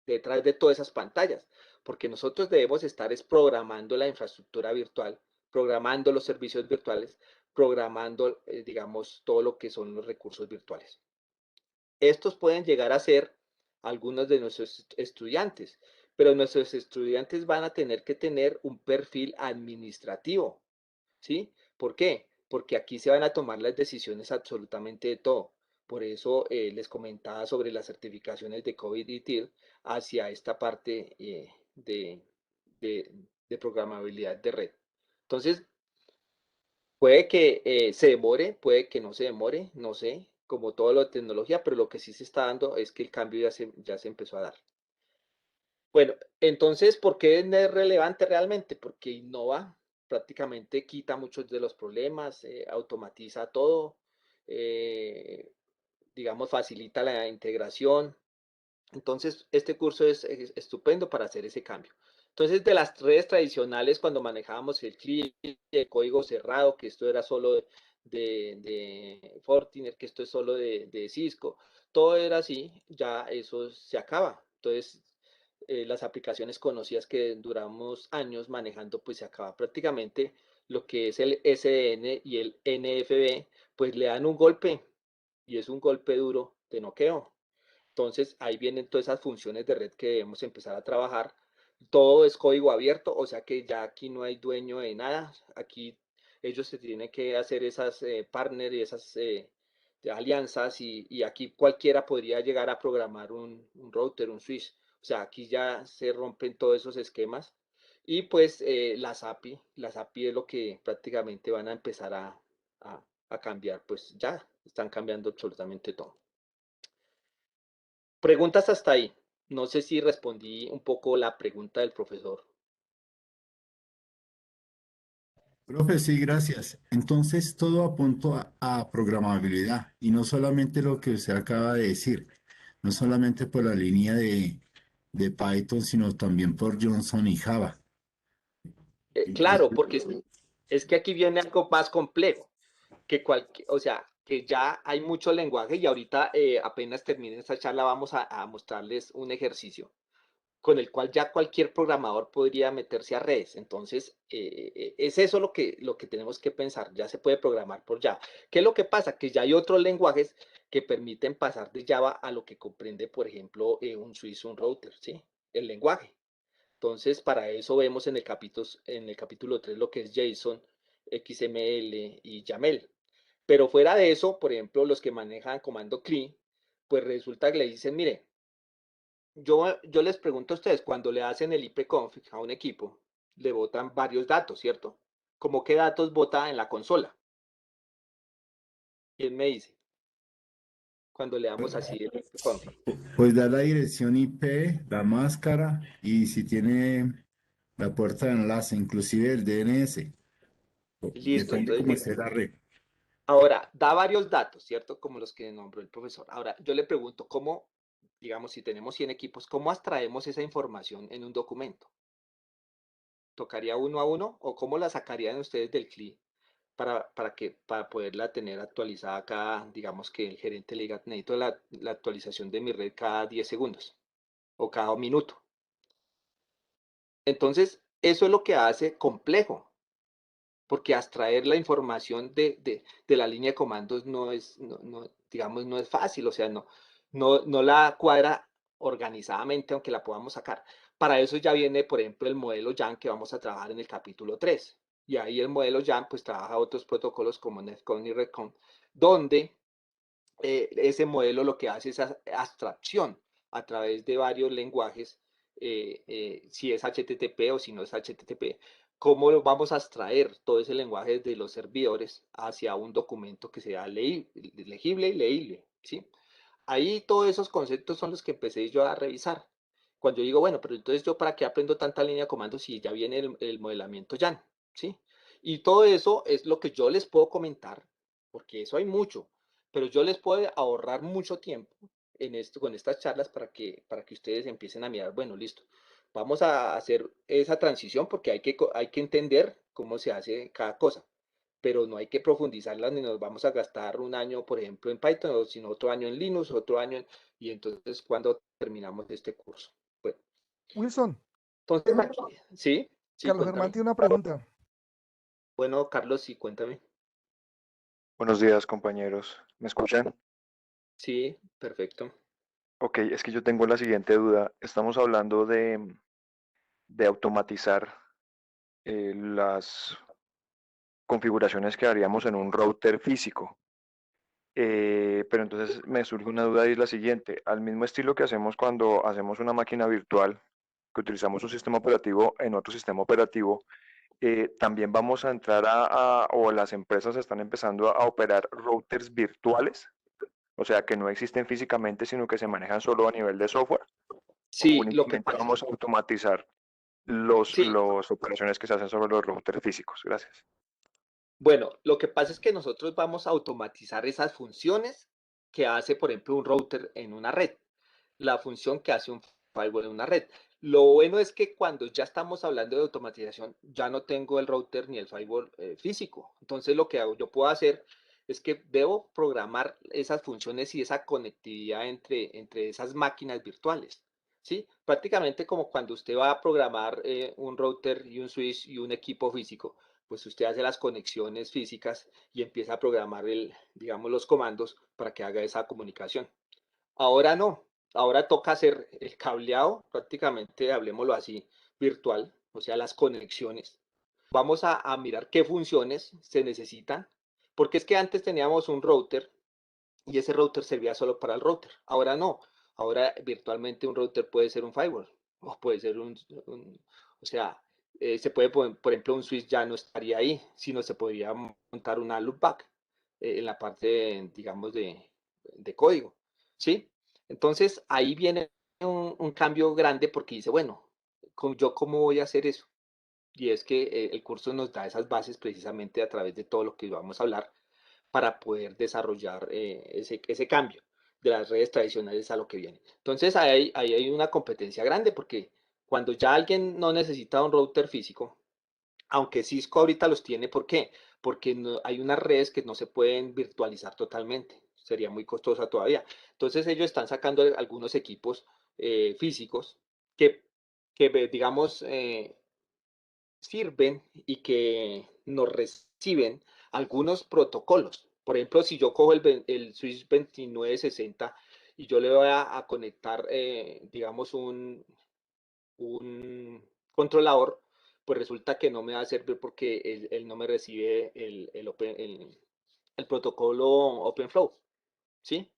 detrás de todas esas pantallas, porque nosotros debemos estar es programando la infraestructura virtual, programando los servicios virtuales, programando, digamos, todo lo que son los recursos virtuales. Estos pueden llegar a ser algunos de nuestros estudiantes, pero nuestros estudiantes van a tener que tener un perfil administrativo, ¿sí? ¿Por qué? Porque aquí se van a tomar las decisiones absolutamente de todo. Por eso les comentaba sobre las certificaciones de COVID y TIL hacia esta parte de, de programabilidad de red. Entonces, puede que se demore, puede que no se demore, no sé, como toda la tecnología, pero lo que sí se está dando es que el cambio ya se empezó a dar. Bueno, entonces, ¿por qué es relevante realmente? Porque innova, prácticamente quita muchos de los problemas, automatiza todo, digamos, facilita la integración. Entonces, este curso es estupendo para hacer ese cambio. Entonces, de las redes tradicionales, cuando manejábamos el CLI, el código cerrado, que esto era solo de Fortinet, que esto es solo de Cisco. Todo era así, ya eso se acaba. Entonces, las aplicaciones conocidas que duramos años manejando, pues se acaba prácticamente lo que es el SDN y el NFV, pues le dan un golpe y es un golpe duro de noqueo. Entonces ahí vienen todas esas funciones de red que debemos empezar a trabajar. Todo es código abierto, o sea que ya aquí no hay dueño de nada. Aquí ellos se tienen que hacer esas partners y esas alianzas y aquí cualquiera podría llegar a programar un router, un switch. O sea, aquí ya se rompen todos esos esquemas. Y pues las API es lo que prácticamente van a empezar a cambiar, pues ya están cambiando absolutamente todo. Preguntas hasta ahí. No sé si respondí un poco la pregunta del profesor. Profe, sí, gracias. Entonces, todo apunta a programabilidad y no solamente lo que usted acaba de decir, no solamente por la línea de Python, sino también por Johnson y Java. Claro, porque es que aquí viene algo más complejo, que o sea, que ya hay mucho lenguaje y ahorita apenas termine esta charla vamos a mostrarles un ejercicio con el cual ya cualquier programador podría meterse a redes. Entonces, es eso lo que tenemos que pensar. Ya se puede programar por Java. ¿Qué es lo que pasa? Que ya hay otros lenguajes que permiten pasar de Java a lo que comprende, por ejemplo, un switch, un router, ¿sí? El lenguaje. Entonces, para eso vemos en el capítulo 3 lo que es JSON, XML y YAML. Pero fuera de eso, por ejemplo, los que manejan comando CLI, pues resulta que le dicen, mire, yo les pregunto a ustedes, cuando le hacen el ipconfig a un equipo, le botan varios datos, ¿cierto? ¿Cómo qué datos bota en la consola? ¿Quién me dice? Cuando le damos así el ipconfig. Pues da la dirección IP, la máscara y si tiene la puerta de enlace, inclusive el DNS. Listo, Depende entonces cómo mire, esté la red. ahora da varios datos, ¿cierto? Como los que nombró el profesor. Ahora, yo le pregunto, ¿cómo, digamos, si tenemos 100 equipos, cómo extraemos esa información en un documento? ¿Tocaría uno a uno o cómo la sacarían ustedes del CLI para poderla tener actualizada cada, digamos que el gerente le diga, necesito la actualización de mi red cada 10 segundos o cada minuto? Entonces, eso es lo que hace complejo, porque abstraer la información de la línea de comandos digamos, no es fácil, o sea, no la cuadra organizadamente, aunque la podamos sacar. Para eso ya viene, por ejemplo, el modelo YAML que vamos a trabajar en el capítulo 3. Y ahí el modelo YAML pues trabaja otros protocolos como NetCon y RedCon, donde ese modelo lo que hace es abstracción a través de varios lenguajes, si es HTTP o si no es HTTP, cómo vamos a extraer todo ese lenguaje de los servidores hacia un documento que sea legible y leíble, ¿sí? Ahí todos esos conceptos son los que empecé yo a revisar. Cuando yo digo, bueno, pero entonces yo para qué aprendo tanta línea de comandos si ya viene el modelamiento YAML, ¿sí? Y todo eso es lo que yo les puedo comentar, porque eso hay mucho, pero yo les puedo ahorrar mucho tiempo con estas charlas para que ustedes empiecen a mirar, bueno, listo, vamos a hacer esa transición porque hay que entender cómo se hace cada cosa, pero no hay que profundizarla ni nos vamos a gastar un año, por ejemplo, en Python, sino otro año en Linux, otro año y entonces cuando terminamos este curso. Bueno, Wilson, entonces aquí, sí, sí, Carlos Germán cuéntame. tiene una pregunta. Bueno, Carlos, sí, cuéntame. Buenos días, compañeros. ¿Me escuchan? Sí, perfecto. Ok, es que yo tengo la siguiente duda. Estamos hablando de automatizar las configuraciones que haríamos en un router físico. Pero entonces me surge una duda y es la siguiente. Al mismo estilo que hacemos cuando hacemos una máquina virtual, que utilizamos un sistema operativo en otro sistema operativo, también vamos a entrar o las empresas están empezando a operar routers virtuales. O sea, que no existen físicamente, sino que se manejan solo a nivel de software. O Sí, lo que únicamente pasa, vamos a automatizar los, sí, los operaciones que se hacen sobre los routers físicos. Gracias. bueno, lo que pasa es que nosotros vamos a automatizar esas funciones que hace, por ejemplo, un router en una red, la función que hace un firewall en una red. Lo bueno es que cuando ya estamos hablando de automatización, ya no tengo el router ni el firewall físico. Entonces lo que yo puedo hacer es que debo programar esas funciones y esa conectividad entre esas máquinas virtuales. ¿Sí? Prácticamente como cuando usted va a programar un router y un switch y un equipo físico, pues usted hace las conexiones físicas y empieza a programar digamos, los comandos para que haga esa comunicación. Ahora no, ahora toca hacer el cableado, prácticamente, hablemoslo así, virtual, o sea, las conexiones. Vamos a mirar qué funciones se necesitan, porque es que antes teníamos un router y ese router servía solo para el router. Ahora no, ahora virtualmente un router puede ser un firewall o puede ser o sea, se puede, por ejemplo, un switch ya no estaría ahí, sino se podría montar una loopback en la parte, digamos, de código, ¿sí? Entonces ahí viene un cambio grande porque dice, bueno, ¿yo cómo voy a hacer eso? Y es que el curso nos da esas bases precisamente a través de todo lo que vamos a hablar para poder desarrollar ese cambio de las redes tradicionales a lo que viene. Entonces ahí hay una competencia grande porque cuando ya alguien no necesita un router físico, aunque Cisco ahorita los tiene, ¿por qué? Porque hay unas redes que no se pueden virtualizar totalmente, sería muy costosa todavía. Entonces ellos están sacando algunos equipos físicos que, digamos, sirven y que nos reciben algunos protocolos. Por ejemplo, si yo cojo el Switch 2960 y yo le voy a conectar, digamos, un controlador, pues resulta que no me va a servir porque él no me recibe el protocolo OpenFlow, ¿sí?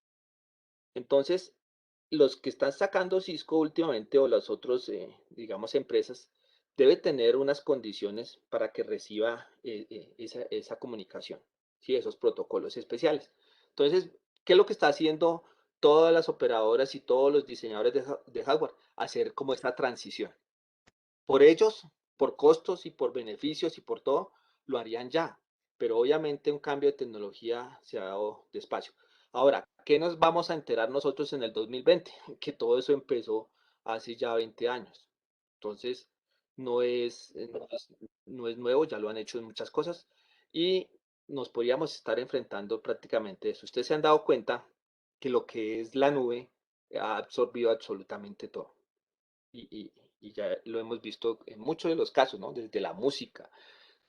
Entonces, los que están sacando Cisco últimamente o las otras, digamos, empresas, debe tener unas condiciones para que reciba esa comunicación, ¿sí? Esos protocolos especiales. Entonces, ¿qué es lo que está haciendo todas las operadoras y todos los diseñadores de hardware? Hacer como esta transición. Por ellos, por costos y por beneficios y por todo, lo harían ya. Pero obviamente un cambio de tecnología se ha dado despacio. Ahora, ¿qué nos vamos a enterar nosotros en el 2020? Que todo eso empezó hace ya 20 años. Entonces, no es nuevo, ya lo han hecho en muchas cosas y nos podríamos estar enfrentando prácticamente eso. Ustedes se han dado cuenta que lo que es la nube ha absorbido absolutamente todo y ya lo hemos visto en muchos de los casos, ¿no? Desde la música,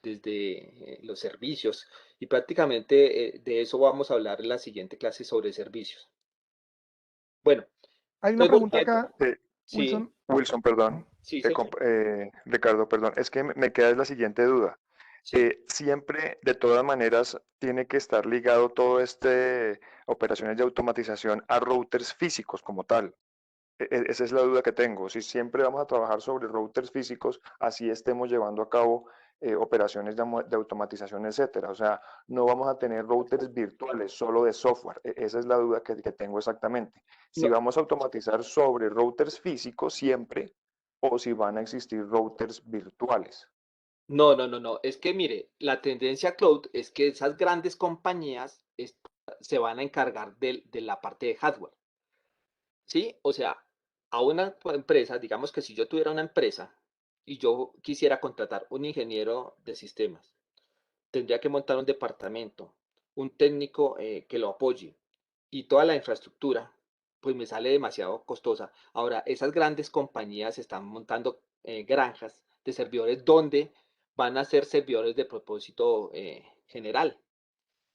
desde los servicios, y prácticamente de eso vamos a hablar en la siguiente clase sobre servicios. Bueno, Hay una entonces pregunta volviendo, acá, sí, Wilson. Wilson, Ajá. perdón, sí, señor, Ricardo, perdón, es que me queda la siguiente duda. sí. Siempre, de todas maneras, tiene que estar ligado todo este operaciones de automatización a routers físicos como tal. Esa es la duda que tengo. Si siempre vamos a trabajar sobre routers físicos, así estemos llevando a cabo operaciones de automatización, etcétera. O sea, no vamos a tener routers virtuales solo de software. Esa es la duda que tengo exactamente. Si No, vamos a automatizar sobre routers físicos siempre o si van a existir routers virtuales. no. Es que mire, la tendencia cloud es que esas grandes compañías se van a encargar de la parte de hardware, ¿sí? O sea, a una empresa, digamos que si yo tuviera una empresa y yo quisiera contratar un ingeniero de sistemas, tendría que montar un departamento, un técnico que lo apoye y toda la infraestructura, pues me sale demasiado costosa. Ahora, esas grandes compañías están montando granjas de servidores donde van a ser servidores de propósito general.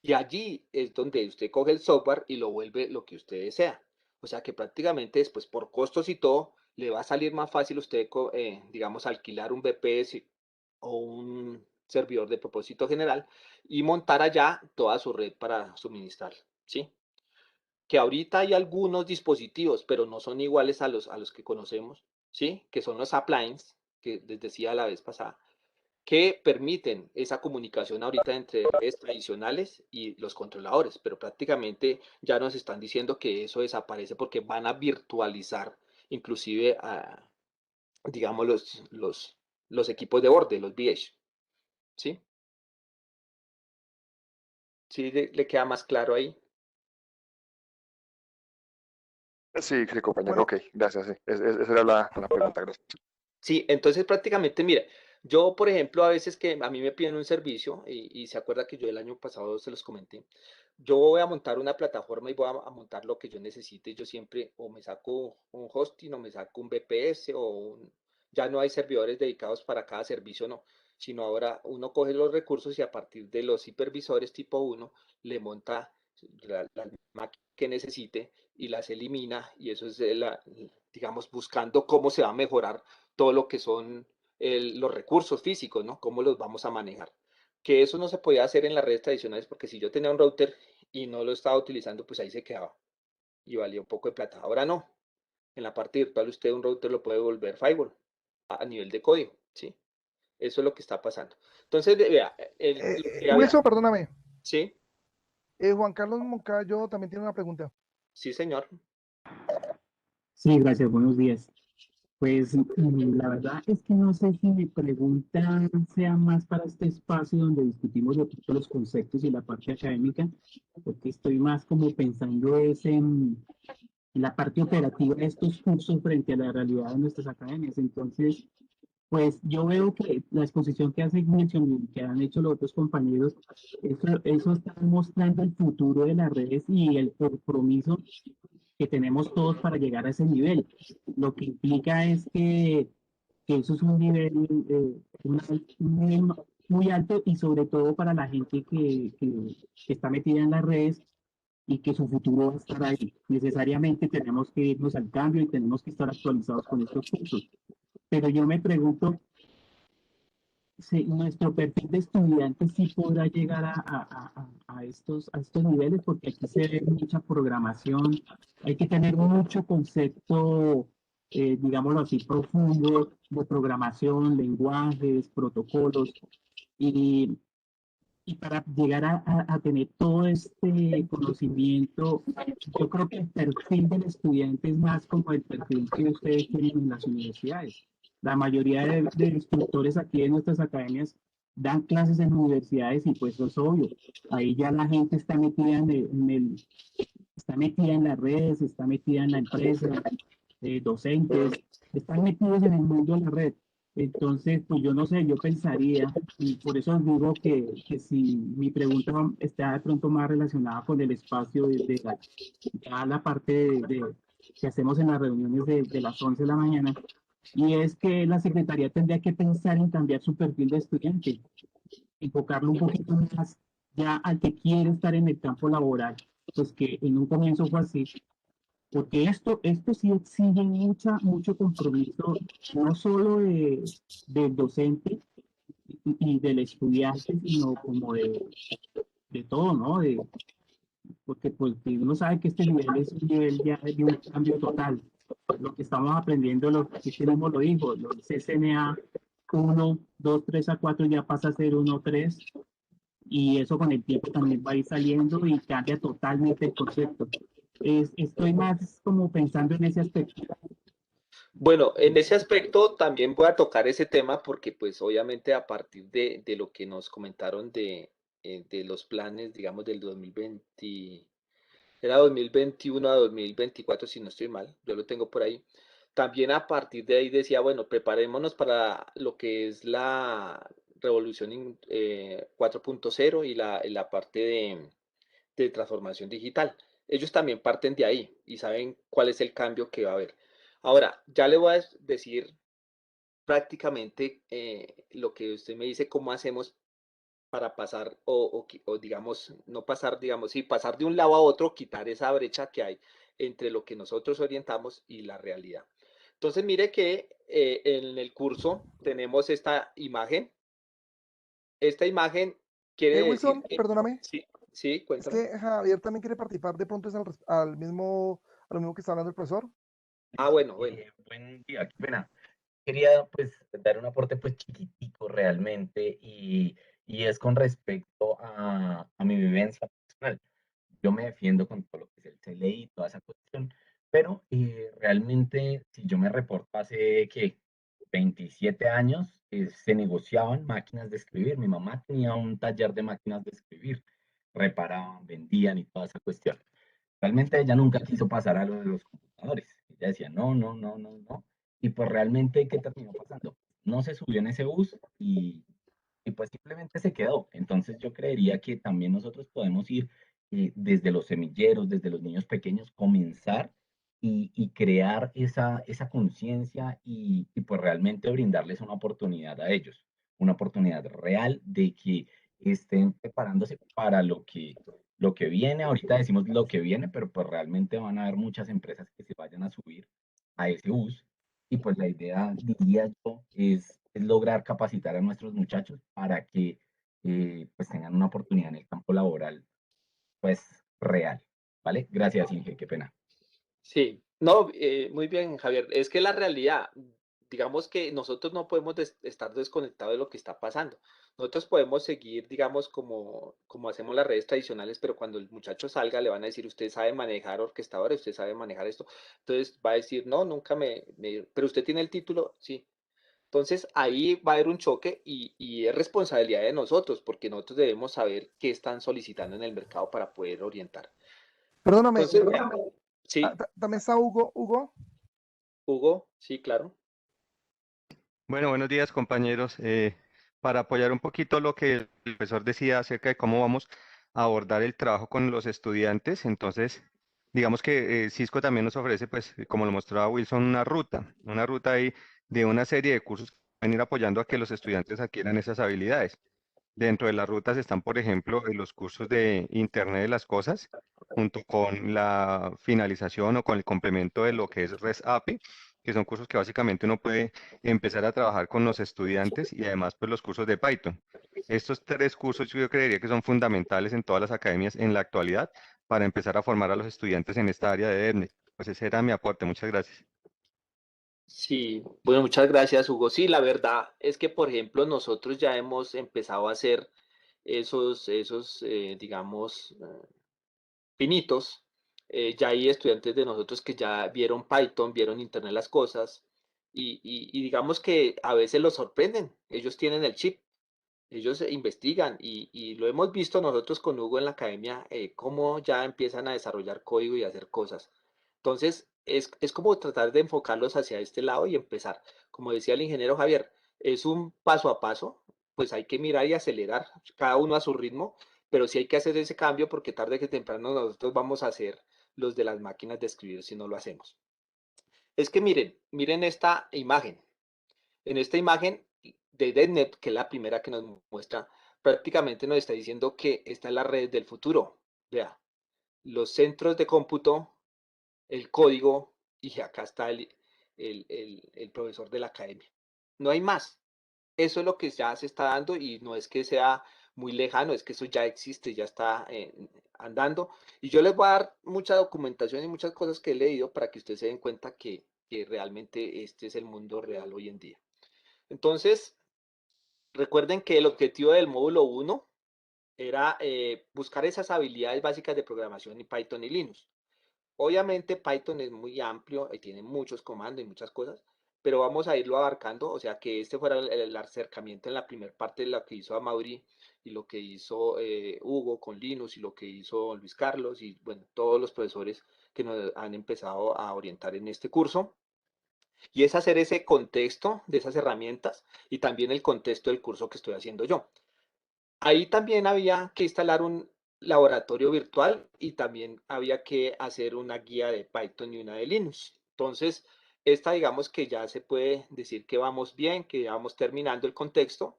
Y allí es donde usted coge el software y lo vuelve lo que usted desea. O sea que prácticamente después por costos y todo, le va a salir más fácil usted, digamos, alquilar un VPS o un servidor de propósito general y montar allá toda su red para suministrar, ¿sí? Que ahorita hay algunos dispositivos, pero no son iguales a los que conocemos, ¿sí? Que son los appliance, que les decía la vez pasada, que permiten esa comunicación ahorita entre redes tradicionales y los controladores, pero prácticamente ya nos están diciendo que eso desaparece porque van a virtualizar inclusive digamos, los equipos de borde, los VH, ¿sí? ¿Sí le queda más claro ahí? Sí, sí, compañero, Bueno, ok, gracias, sí. Esa era la pregunta, gracias. Sí, entonces prácticamente, mira, yo, por ejemplo, a veces que a mí me piden un servicio, y se acuerda que yo el año pasado se los comenté, yo voy a montar una plataforma y voy a montar lo que yo necesite. Yo siempre o me saco un hosting o me saco un VPS ya no hay servidores dedicados para cada servicio, no, sino ahora uno coge los recursos y a partir de los hipervisores tipo uno le monta la máquina que necesite y las elimina, y eso es digamos, buscando cómo se va a mejorar todo lo que son los recursos físicos, ¿no? Cómo los vamos a manejar. Que eso no se podía hacer en las redes tradicionales, porque si yo tenía un router y no lo estaba utilizando, pues ahí se quedaba y valía un poco de plata. Ahora no. En la parte virtual usted un router lo puede volver firewall a nivel de código, ¿sí? Eso es lo que está pasando. Entonces, vea, lo que había, Wilson, perdóname. sí, Juan Carlos Moncayo también tiene una pregunta. sí, señor. Sí, gracias, buenos días. Pues la verdad es que no sé si mi pregunta sea más para este espacio donde discutimos de todos los conceptos y la parte académica, porque estoy más como pensando es en la parte operativa de estos cursos frente a la realidad de nuestras academias. Entonces, pues yo veo que la exposición que hace Wilson y que han hecho los otros compañeros, eso está mostrando el futuro de las redes y el compromiso que tenemos todos para llegar a ese nivel. Lo que implica es que eso es un nivel, un nivel muy alto y sobre todo para la gente que está metida en las redes y que su futuro va a estar ahí. Necesariamente tenemos que irnos al cambio y tenemos que estar actualizados con estos cursos. Pero yo me pregunto, si nuestro perfil de estudiantes sí podrá llegar a estos niveles, porque aquí se ve mucha programación, hay que tener mucho concepto, digámoslo así, profundo de programación, lenguajes, protocolos, y, y para llegar a tener todo este conocimiento, yo creo que el perfil del estudiante es más como el perfil que ustedes tienen en las universidades. La mayoría de instructores aquí en nuestras academias dan clases en universidades y pues eso es obvio. Ahí ya la gente está metida está metida en las redes, está metida en la empresa, docentes, están metidos en el mundo de la red. Entonces, pues yo no sé, yo pensaría, y por eso digo que si mi pregunta está de pronto más relacionada con el espacio ya la parte que hacemos en las reuniones de las 11 de la mañana, y es que la Secretaría tendría que pensar en cambiar su perfil de estudiante, enfocarlo un poquito más ya al que quiere estar en el campo laboral, pues que en un comienzo fue así, porque esto sí exige mucho compromiso, no solo del docente y del estudiante, sino como de todo, ¿no? Porque pues uno sabe que este nivel es un nivel ya de un cambio total. Lo que estamos aprendiendo, lo que tenemos lo dijo, los CCNA 1, 2, 3 a 4 ya pasa a ser 1, 3, y eso con el tiempo también va a ir saliendo y cambia totalmente el concepto. Estoy más como pensando en ese aspecto. Bueno, en ese aspecto también voy a tocar ese tema porque pues obviamente a partir de lo que nos comentaron de los planes, digamos, del 2020, era 2021 a 2024, si no estoy mal, yo lo tengo por ahí. También a partir de ahí decía, bueno, preparémonos para lo que es la revolución 4.0 y la parte de transformación digital. Ellos también parten de ahí y saben cuál es el cambio que va a haber. Ahora, ya le voy a decir prácticamente lo que usted me dice, cómo hacemos para pasar o digamos, no pasar, digamos, sí, pasar de un lado a otro, quitar esa brecha que hay entre lo que nosotros orientamos y la realidad. Entonces, mire que en el curso tenemos esta imagen. Esta imagen quiere decir Wilson, que, perdóname. sí, sí, Es cuéntame. que Javier también quiere participar de pronto es a lo mismo que está hablando el profesor. Ah, bueno, bueno. Buen día, qué pena. Quería pues dar un aporte pues chiquitico realmente y es con respecto a mi vivencia personal. Yo me defiendo con todo lo que es el CLI y toda esa cuestión, pero realmente si yo me reporto hace que 27 años se negociaban máquinas de escribir. Mi mamá tenía un taller de máquinas de escribir, reparaban, vendían y toda esa cuestión. Realmente ella nunca quiso pasar a lo de los computadores computadores. Ella decía, no, no, no, no, no. Y pues realmente, ¿qué terminó pasando? No se subió en ese bus y pues simplemente se quedó. Entonces yo creería que también nosotros podemos ir desde los semilleros, desde los niños pequeños, comenzar y crear esa conciencia y pues realmente brindarles una oportunidad a ellos, una oportunidad real de que estén preparándose para lo que viene. Ahorita decimos lo que viene, pero pues realmente van a haber muchas empresas que se vayan a subir a ese bus y pues la idea, diría yo, es lograr capacitar a nuestros muchachos para que pues tengan una oportunidad en el campo laboral, pues real, ¿vale? Gracias, Inge, qué pena. Sí, no, muy bien, Javier. Es que la realidad, digamos que nosotros no podemos estar desconectados de lo que está pasando. Nosotros podemos seguir, digamos, como hacemos las redes tradicionales, pero cuando el muchacho salga le van a decir, usted sabe manejar orquestadores, usted sabe manejar esto. Entonces va a decir, no, nunca pero usted tiene el título, sí. Entonces ahí va a haber un choque y es responsabilidad de nosotros, porque nosotros debemos saber qué están solicitando en el mercado para poder orientar. Perdóname, Entonces, sí, también está Hugo. Hugo, Hugo, sí, claro. Bueno, buenos días, compañeros. Para apoyar un poquito lo que el profesor decía acerca de cómo vamos a abordar el trabajo con los estudiantes, entonces, digamos que Cisco también nos ofrece, pues, como lo mostraba Wilson, una ruta ahí de una serie de cursos que van a ir apoyando a que los estudiantes adquieran esas habilidades. Dentro de las rutas están, por ejemplo, los cursos de Internet de las Cosas, junto con la finalización o con el complemento de lo que es REST API, que son cursos que básicamente uno puede empezar a trabajar con los estudiantes y además pues los cursos de Python. Estos tres cursos yo creería que son fundamentales en todas las academias en la actualidad para empezar a formar a los estudiantes en esta área de EDNET. Pues ese era mi aporte. Muchas gracias. Sí, bueno, muchas gracias, Hugo. Sí, la verdad es que, por ejemplo, nosotros ya hemos empezado a hacer digamos, finitos. Ya hay estudiantes de nosotros que ya vieron Python, vieron Internet de las Cosas, y digamos que a veces los sorprenden. Ellos tienen el chip, ellos investigan, y lo hemos visto nosotros con Hugo en la academia, cómo ya empiezan a desarrollar código y a hacer cosas. Entonces, es como tratar de enfocarlos hacia este lado y empezar. Como decía el ingeniero Javier, es un paso a paso, pues hay que mirar y acelerar, cada uno a su ritmo, pero sí hay que hacer ese cambio porque tarde que temprano nosotros vamos a ser los de las máquinas de escribir si no lo hacemos. Es que miren esta imagen. En esta imagen de DevNet, que es la primera que nos muestra, prácticamente nos está diciendo que esta es la red del futuro. Vea, los centros de cómputo, el código, y acá está el profesor de la academia. No hay más. Eso es lo que ya se está dando y no es que sea muy lejano, es que eso ya existe, ya está andando. Y yo les voy a dar mucha documentación y muchas cosas que he leído para que ustedes se den cuenta que realmente este es el mundo real hoy en día. Entonces, recuerden que el objetivo del módulo 1 era buscar esas habilidades básicas de programación en Python y Linux. Obviamente Python es muy amplio y tiene muchos comandos y muchas cosas, pero vamos a irlo abarcando, o sea que este fuera el acercamiento en la primera parte de lo que hizo Amaury y lo que hizo Hugo con Linux y lo que hizo Luis Carlos y bueno, todos los profesores que nos han empezado a orientar en este curso. Y es hacer ese contexto de esas herramientas y también el contexto del curso que estoy haciendo yo. Ahí también había que instalar un laboratorio virtual y también había que hacer una guía de Python y una de Linux. Entonces, esta digamos que ya se puede decir que vamos bien, que ya vamos terminando el contexto.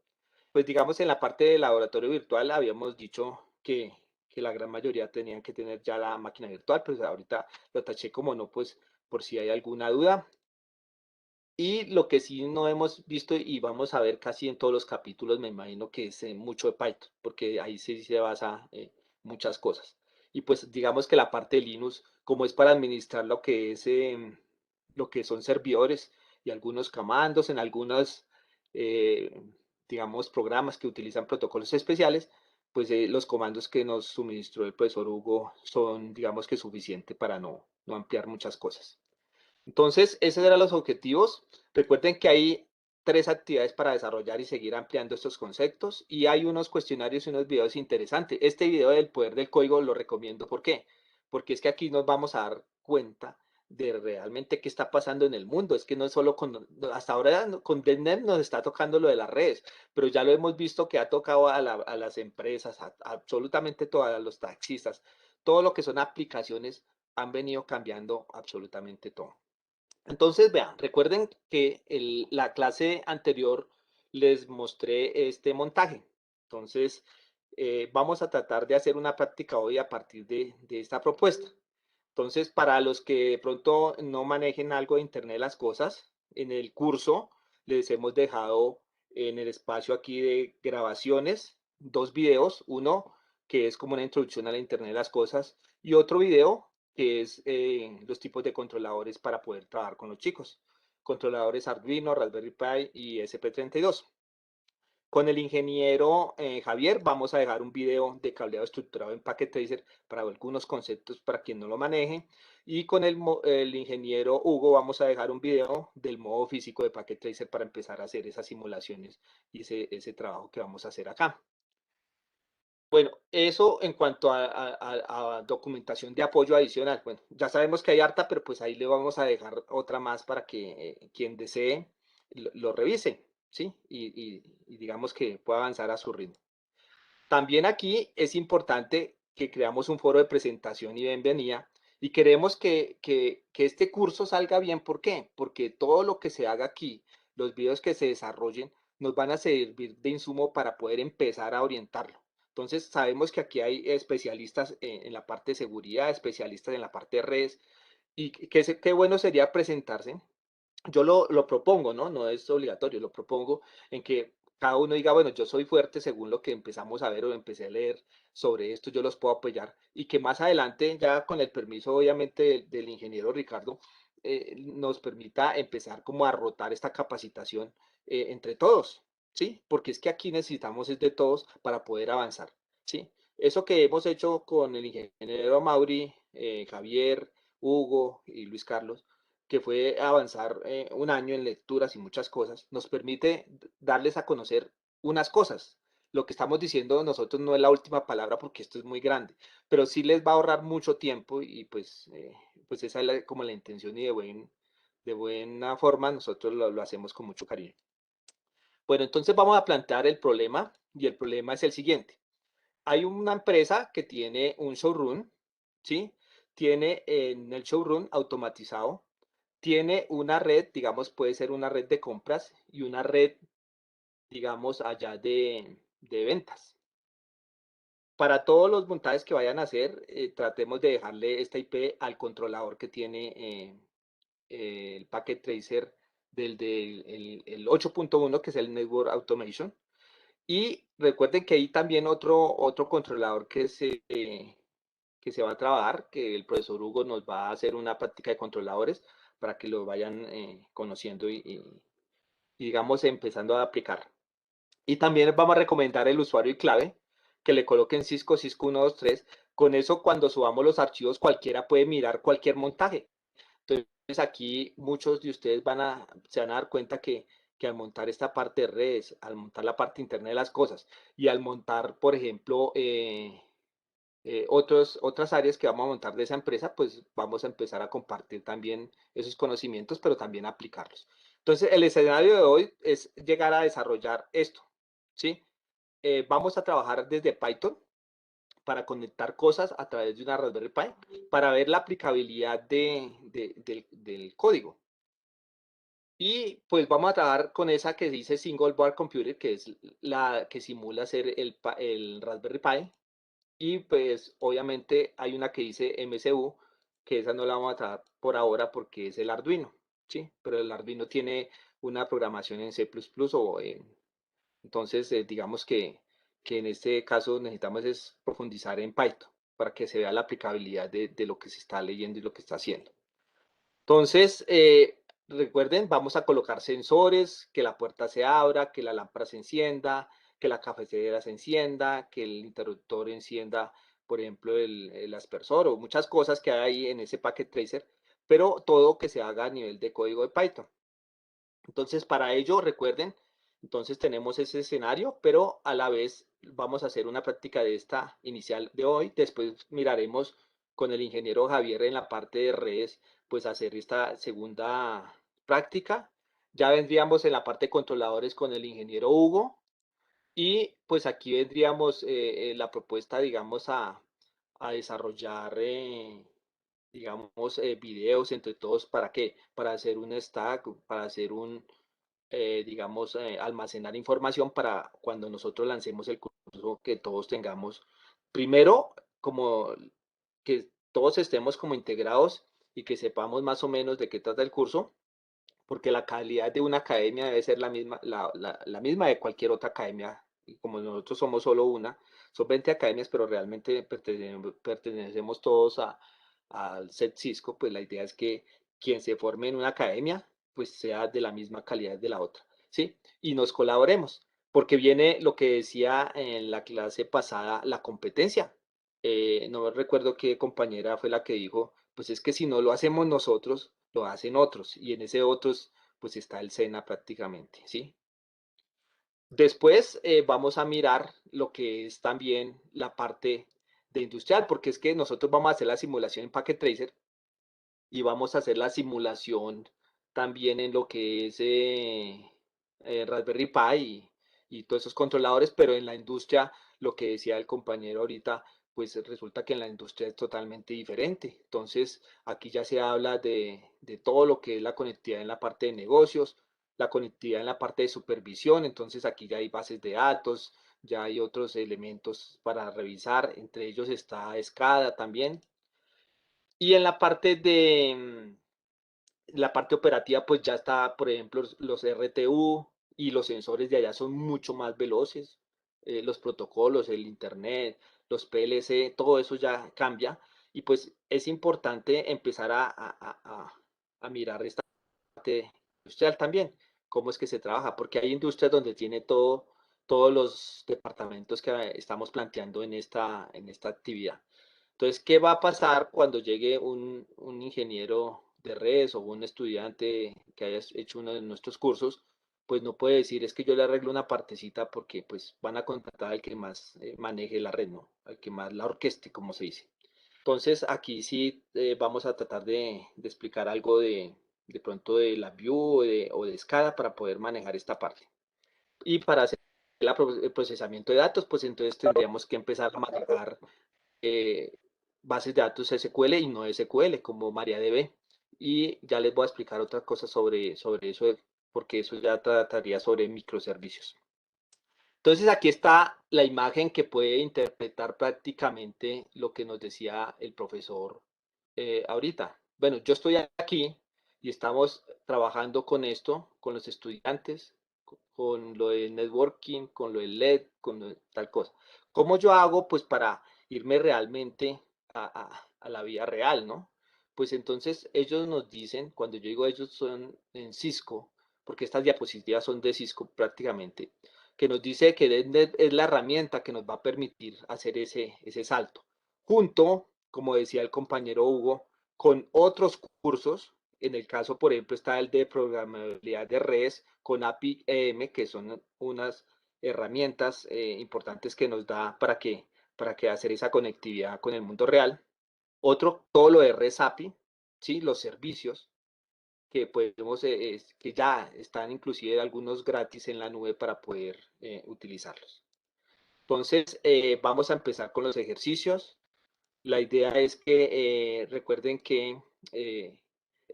Pues digamos en la parte del laboratorio virtual habíamos dicho que la gran mayoría tenían que tener ya la máquina virtual, pues ahorita lo taché como no, pues por si hay alguna duda. Y lo que sí no hemos visto y vamos a ver casi en todos los capítulos, me imagino que es mucho de Python, porque ahí sí se basa muchas cosas. Y pues digamos que la parte de Linux, como es para administrar lo que son servidores y algunos comandos en algunos, eh, digamos, programas que utilizan protocolos especiales, pues los comandos que nos suministró el profesor Hugo son, digamos que suficiente para no ampliar muchas cosas. Entonces, esos eran los objetivos. Recuerden que hay 3 actividades para desarrollar y seguir ampliando estos conceptos y hay unos cuestionarios y unos videos interesantes. Este video del poder del código lo recomiendo. ¿Por qué? Porque es que aquí nos vamos a dar cuenta de realmente qué está pasando en el mundo. Es que no es solo hasta ahora con DNet nos está tocando lo de las redes, pero ya lo hemos visto que ha tocado a las empresas, a absolutamente todas, a los taxistas, todo lo que son aplicaciones han venido cambiando absolutamente todo. Entonces, vean, recuerden que la clase anterior les mostré este montaje. Entonces, vamos a tratar de hacer una práctica hoy a partir de esta propuesta. Entonces, para los que de pronto no manejen algo de Internet de las cosas, en el curso les hemos dejado en el espacio aquí de grabaciones 2 videos, uno que es como una introducción a la Internet de las cosas y otro video que es los tipos de controladores para poder trabajar con los chicos. Controladores Arduino, Raspberry Pi y SP32. Con el ingeniero Javier vamos a dejar un video de cableado estructurado en Packet Tracer para algunos conceptos para quien no lo maneje. Y con el ingeniero Hugo vamos a dejar un video del modo físico de Packet Tracer para empezar a hacer esas simulaciones y ese trabajo que vamos a hacer acá. Bueno, eso en cuanto a documentación de apoyo adicional. Bueno, ya sabemos que hay harta, pero pues ahí le vamos a dejar otra más para que quien desee lo revise, ¿sí? Y digamos que pueda avanzar a su ritmo. También aquí es importante que creamos un foro de presentación y bienvenida y queremos que este curso salga bien. ¿Por qué? Porque todo lo que se haga aquí, los videos que se desarrollen, nos van a servir de insumo para poder empezar a orientarlo. Entonces, sabemos que aquí hay especialistas en la parte de seguridad, especialistas en la parte de redes, y qué bueno sería presentarse. Yo lo propongo, ¿no? No es obligatorio, lo propongo en que cada uno diga, bueno, yo soy fuerte según lo que empezamos a ver o empecé a leer sobre esto, yo los puedo apoyar y que más adelante, ya con el permiso obviamente del ingeniero Ricardo, nos permita empezar como a rotar esta capacitación entre todos, ¿sí? Porque es que aquí necesitamos es de todos para poder avanzar, ¿sí? Eso que hemos hecho con el ingeniero Mauri, Javier, Hugo y Luis Carlos, que fue avanzar un año en lecturas y muchas cosas, nos permite darles a conocer unas cosas. Lo que estamos diciendo nosotros no es la última palabra porque esto es muy grande, pero sí les va a ahorrar mucho tiempo y pues esa es como la intención y de buena forma nosotros lo hacemos con mucho cariño. Bueno, entonces vamos a plantear el problema y el problema es el siguiente. Hay una empresa que tiene un showroom, ¿sí? Tiene en el showroom automatizado, tiene una red, digamos, puede ser una red de compras y una red, digamos, allá de ventas. Para todos los montajes que vayan a hacer, tratemos de dejarle esta IP al controlador que tiene el Packet Tracer el 8.1, que es el Network Automation. Y recuerden que hay también otro controlador que se va a trabajar, que el profesor Hugo nos va a hacer una práctica de controladores para que lo vayan conociendo y digamos empezando a aplicar. Y también vamos a recomendar el usuario y clave, que le coloquen Cisco 123. Con eso, cuando subamos los archivos, cualquiera puede mirar cualquier montaje. Entonces aquí muchos de ustedes se van a dar cuenta que al montar esta parte de redes, al montar la parte interna de las cosas y al montar, por ejemplo, otras áreas que vamos a montar de esa empresa, pues vamos a empezar a compartir también esos conocimientos, pero también aplicarlos. Entonces, el escenario de hoy es llegar a desarrollar esto, ¿sí? Vamos a trabajar desde Python para conectar cosas a través de una Raspberry Pi para ver la aplicabilidad del código. Y pues vamos a trabajar con esa que dice Single Board Computer, que es la que simula ser el Raspberry Pi. Y pues obviamente hay una que dice MCU, que esa no la vamos a tratar por ahora porque es el Arduino, ¿sí? Pero el Arduino tiene una programación en C++ entonces digamos que en este caso necesitamos es profundizar en Python para que se vea la aplicabilidad de lo que se está leyendo y lo que está haciendo. Entonces, recuerden, vamos a colocar sensores, que la puerta se abra, que la lámpara se encienda, que la cafetera se encienda, que el interruptor encienda, por ejemplo, el aspersor o muchas cosas que hay en ese Packet Tracer, pero todo que se haga a nivel de código de Python. Entonces, para ello, recuerden, entonces tenemos ese escenario, pero a la vez vamos a hacer una práctica de esta inicial de hoy. Después miraremos con el ingeniero Javier en la parte de redes pues hacer esta segunda práctica. Ya vendríamos en la parte de controladores con el ingeniero Hugo, y pues aquí vendríamos la propuesta, digamos, a desarrollar, digamos, videos entre todos. ¿Para qué? Para hacer un stack, para hacer digamos, almacenar información para cuando nosotros lancemos el curso, que todos tengamos, primero, como que todos estemos como integrados y que sepamos más o menos de qué trata el curso, porque la calidad de una academia debe ser la misma, la misma de cualquier otra academia. Y como nosotros somos solo una, son 20 academias, pero realmente pertenecemos todos al set Cisco. Pues la idea es que quien se forme en una academia, pues sea de la misma calidad de la otra, ¿sí? Y nos colaboremos, porque viene lo que decía en la clase pasada, la competencia. No recuerdo qué compañera fue la que dijo, pues es que si no lo hacemos nosotros, lo hacen otros, y en ese otros, pues está el SENA prácticamente, ¿sí? Después vamos a mirar lo que es también la parte de industrial, porque es que nosotros vamos a hacer la simulación en Packet Tracer y vamos a hacer la simulación también en lo que es Raspberry Pi y todos esos controladores, pero en la industria, lo que decía el compañero ahorita, pues resulta que en la industria es totalmente diferente. Entonces, aquí ya se habla de todo lo que es la conectividad en la parte de negocios, la conectividad en la parte de supervisión. Entonces, aquí ya hay bases de datos, ya hay otros elementos para revisar, entre ellos está SCADA también. Y en la parte operativa, pues ya está, por ejemplo, los RTU, y los sensores de allá son mucho más veloces. Los protocolos, el internet, los PLC, todo eso ya cambia, y pues es importante empezar a mirar esta parte industrial también, cómo es que se trabaja, porque hay industrias donde tiene todos los departamentos que estamos planteando en esta actividad. Entonces, ¿qué va a pasar cuando llegue un ingeniero de redes o un estudiante que haya hecho uno de nuestros cursos? Pues no puede decir, es que yo le arreglo una partecita, porque pues van a contratar al que más maneje la red, ¿no? Al que más la orqueste, como se dice. Entonces, aquí sí vamos a tratar de explicar algo de pronto de la Vue o de SCADA para poder manejar esta parte. Y para hacer el procesamiento de datos, pues entonces tendríamos que empezar a manejar eh, bases de datos SQL y no SQL, como MariaDB. Y ya les voy a explicar otra cosa sobre eso, porque eso ya trataría sobre microservicios. Entonces aquí está la imagen que puede interpretar prácticamente lo que nos decía el profesor ahorita. Bueno, yo estoy aquí y estamos trabajando con esto, con los estudiantes, con lo de networking, con lo de LED, con lo de tal cosa. ¿Cómo yo hago pues para irme realmente a la vida real, ¿no? Pues entonces ellos nos dicen, cuando yo digo ellos son en Cisco, porque estas diapositivas son de Cisco prácticamente, que nos dice que DevNet es la herramienta que nos va a permitir hacer ese salto, junto, como decía el compañero Hugo, con otros cursos. En el caso, por ejemplo, está el de programabilidad de redes con API EM, que son unas herramientas importantes que nos da para que hacer esa conectividad con el mundo real. Otro, todo lo de REST API, ¿sí? Los servicios que podemos, que ya están inclusive algunos gratis en la nube para poder utilizarlos. Entonces, vamos a empezar con los ejercicios. La idea es que recuerden que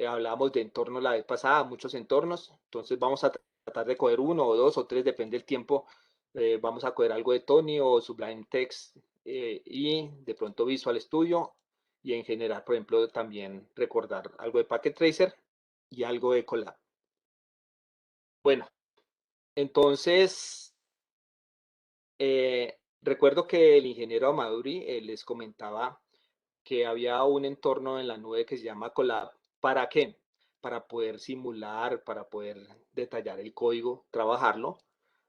hablábamos de entornos la vez pasada, muchos entornos. Entonces, vamos a tratar de coger uno o dos o tres, depende del tiempo. Vamos a coger algo de Tony o Sublime Text y de pronto Visual Studio, y en general, por ejemplo, también recordar algo de Packet Tracer y algo de Colab. Bueno, entonces, recuerdo que el ingeniero Amaduri les comentaba que había un entorno en la nube que se llama Colab. ¿Para qué? Para poder simular, para poder detallar el código, trabajarlo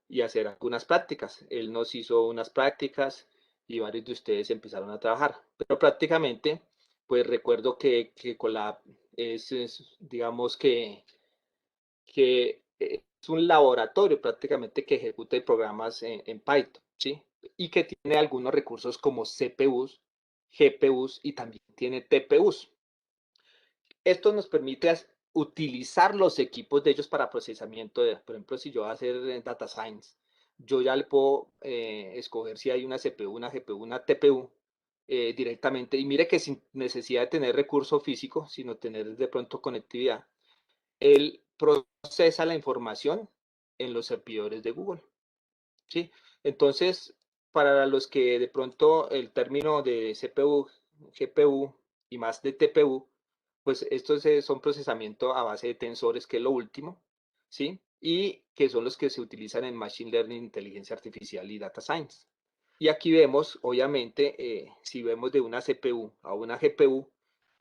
y hacer algunas prácticas. Él nos hizo unas prácticas y varios de ustedes empezaron a trabajar. Pero prácticamente, pues recuerdo que Colab es digamos que es un laboratorio prácticamente que ejecuta programas en Python, ¿sí? Y que tiene algunos recursos como CPUs, GPUs y también tiene TPUs. Esto nos permite utilizar los equipos de ellos para procesamiento de, por ejemplo, si yo voy a hacer data science, yo ya le puedo escoger si hay una CPU, una GPU, una TPU directamente. Y mire que sin necesidad de tener recurso físico, sino tener de pronto conectividad, él procesa la información en los servidores de Google. ¿Sí? Entonces, para los que de pronto el término de CPU, GPU y más de TPU, pues estos son procesamiento a base de tensores, que es lo último, ¿sí? Y que son los que se utilizan en Machine Learning, Inteligencia Artificial y Data Science. Y aquí vemos, obviamente, si vemos de una CPU a una GPU,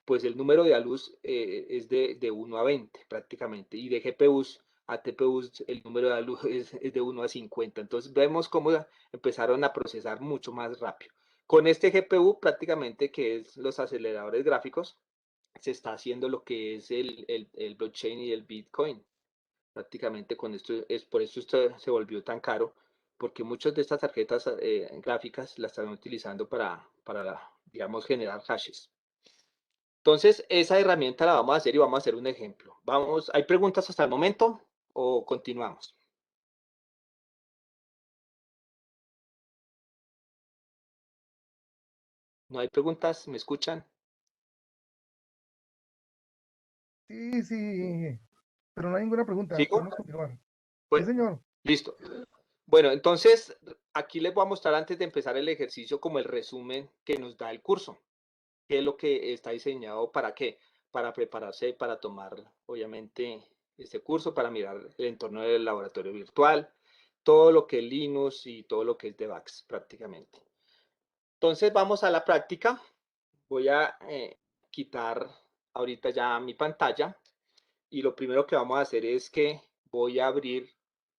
pues el número de alus es de 1 a 20 prácticamente, y de GPUs a TPUs el número de alus es de 1 a 50. Entonces vemos cómo empezaron a procesar mucho más rápido. Con este GPU prácticamente, que es los aceleradores gráficos, se está haciendo lo que es el blockchain y el Bitcoin. Prácticamente con esto, es por eso esto se volvió tan caro, porque muchas de estas tarjetas gráficas las están utilizando para digamos, generar hashes. Entonces, esa herramienta la vamos a hacer y vamos a hacer un ejemplo. Vamos, ¿hay preguntas hasta el momento o continuamos? ¿No hay preguntas? ¿Me escuchan? Sí, sí, pero no hay ninguna pregunta. ¿Sigo? Podemos continuar. Sí, Bueno, señor. listo. Bueno, entonces, aquí les voy a mostrar antes de empezar el ejercicio como el resumen que nos da el curso. ¿Qué es lo que está diseñado para qué? Para prepararse para tomar, obviamente, este curso, para mirar el entorno del laboratorio virtual, todo lo que es Linux y todo lo que es DevOps prácticamente. Entonces vamos a la práctica. Voy a quitar ahorita ya mi pantalla y lo primero que vamos a hacer es que voy a abrir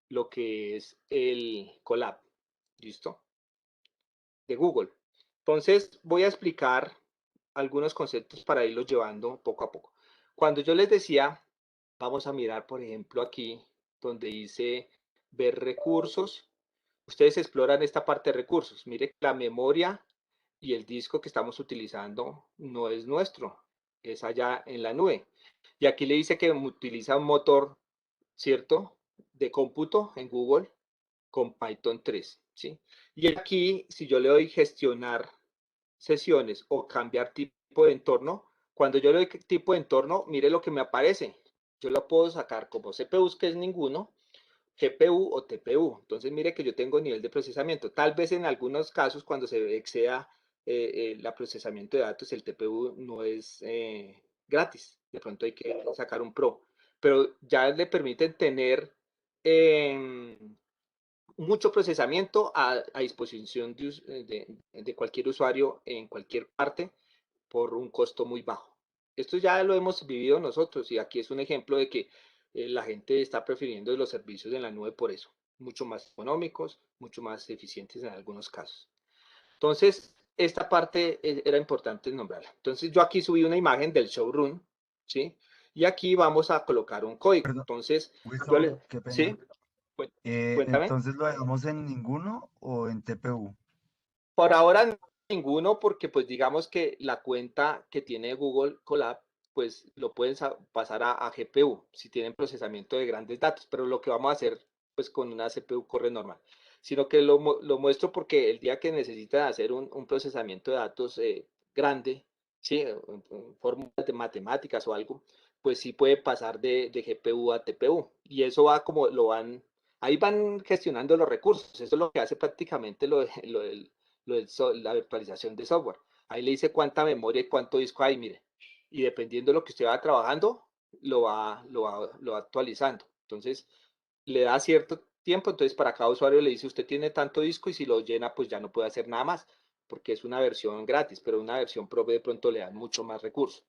lo que es el Colab. ¿Listo? De Google. Entonces voy a explicar algunos conceptos para irlos llevando poco a poco. Cuando yo les decía, vamos a mirar, por ejemplo, aquí donde dice ver recursos, ustedes exploran esta parte de recursos. Mire, la memoria y el disco que estamos utilizando no es nuestro, es allá en la nube. Y aquí le dice que utiliza un motor, ¿cierto?, de cómputo en Google con Python 3, ¿sí? Y aquí, si yo le doy gestionar sesiones o cambiar tipo de entorno, cuando yo le doy tipo de entorno, mire lo que me aparece. Yo lo puedo sacar como CPUs, que es ninguno, GPU o TPU. Entonces, mire que yo tengo nivel de procesamiento. Tal vez en algunos casos, cuando se exceda el procesamiento de datos, el TPU no es gratis. De pronto hay que sacar un Pro. Pero ya le permiten tener mucho procesamiento a disposición de cualquier usuario en cualquier parte por un costo muy bajo. Esto ya lo hemos vivido nosotros y aquí es un ejemplo de que la gente está prefiriendo los servicios en la nube por eso, mucho más económicos, mucho más eficientes en algunos casos. Entonces, esta parte era importante nombrarla. Entonces, yo aquí subí una imagen del showroom, ¿sí? Y aquí vamos a colocar un código. Perdón, Entonces, Wilson, qué ¿sí? pena. Cuéntame. Entonces, ¿lo dejamos en ninguno o en TPU? Por ahora ninguno, porque pues digamos que la cuenta que tiene Google Colab, pues lo pueden pasar a GPU, si tienen procesamiento de grandes datos, pero lo que vamos a hacer pues con una CPU corre normal. Sino que lo muestro porque el día que necesitan hacer un procesamiento de datos grande, ¿sí? En fórmulas de matemáticas o algo, pues sí puede pasar de GPU a TPU. Y eso va como lo van, ahí van gestionando los recursos. Eso es lo que hace prácticamente la virtualización de software. Ahí le dice cuánta memoria y cuánto disco hay, mire. Y dependiendo de lo que usted va trabajando, lo va actualizando. Entonces, le da cierto tiempo, entonces para cada usuario le dice usted tiene tanto disco y si lo llena, pues ya no puede hacer nada más, porque es una versión gratis, pero una versión pro de pronto le dan mucho más recursos.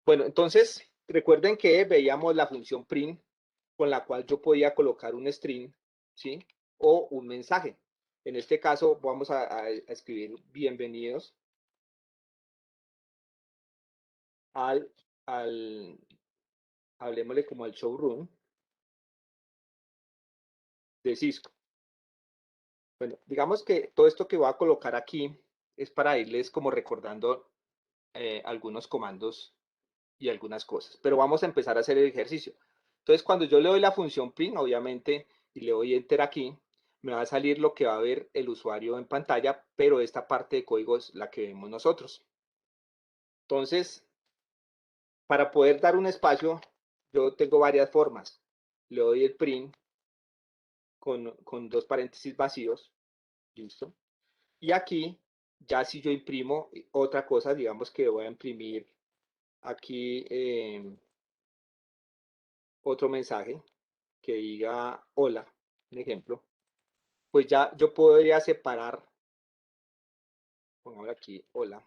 Bueno, entonces, recuerden que veíamos la función print con la cual yo podía colocar un string, ¿sí? O un mensaje. En este caso vamos a escribir bienvenidos hablemosle como al showroom de Cisco. Bueno, digamos que todo esto que voy a colocar aquí es para irles como recordando algunos comandos y algunas cosas. Pero vamos a empezar a hacer el ejercicio. Entonces, cuando yo le doy la función print, obviamente, y le doy enter aquí, me va a salir lo que va a ver el usuario en pantalla, pero esta parte de código es la que vemos nosotros. Entonces, para poder dar un espacio, yo tengo varias formas. Le doy el print con dos paréntesis vacíos. Listo. Y aquí, ya si yo imprimo otra cosa, digamos que voy a imprimir aquí otro mensaje que diga hola, un ejemplo, pues ya yo podría separar, pongamos aquí hola,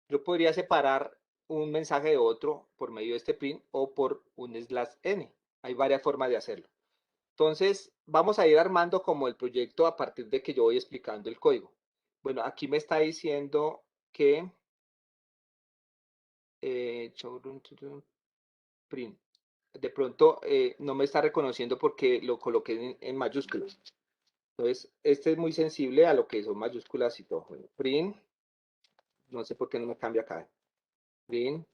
yo podría separar un mensaje de otro por medio de este print o por un slash n. Hay varias formas de hacerlo. Entonces, vamos a ir armando como el proyecto a partir de que yo voy explicando el código. Bueno, aquí me está diciendo que print. De pronto no me está reconociendo porque lo coloqué en mayúsculas. Entonces, este es muy sensible a lo que son mayúsculas y todo. Bueno, print, no sé por qué no me cambia acá. Print,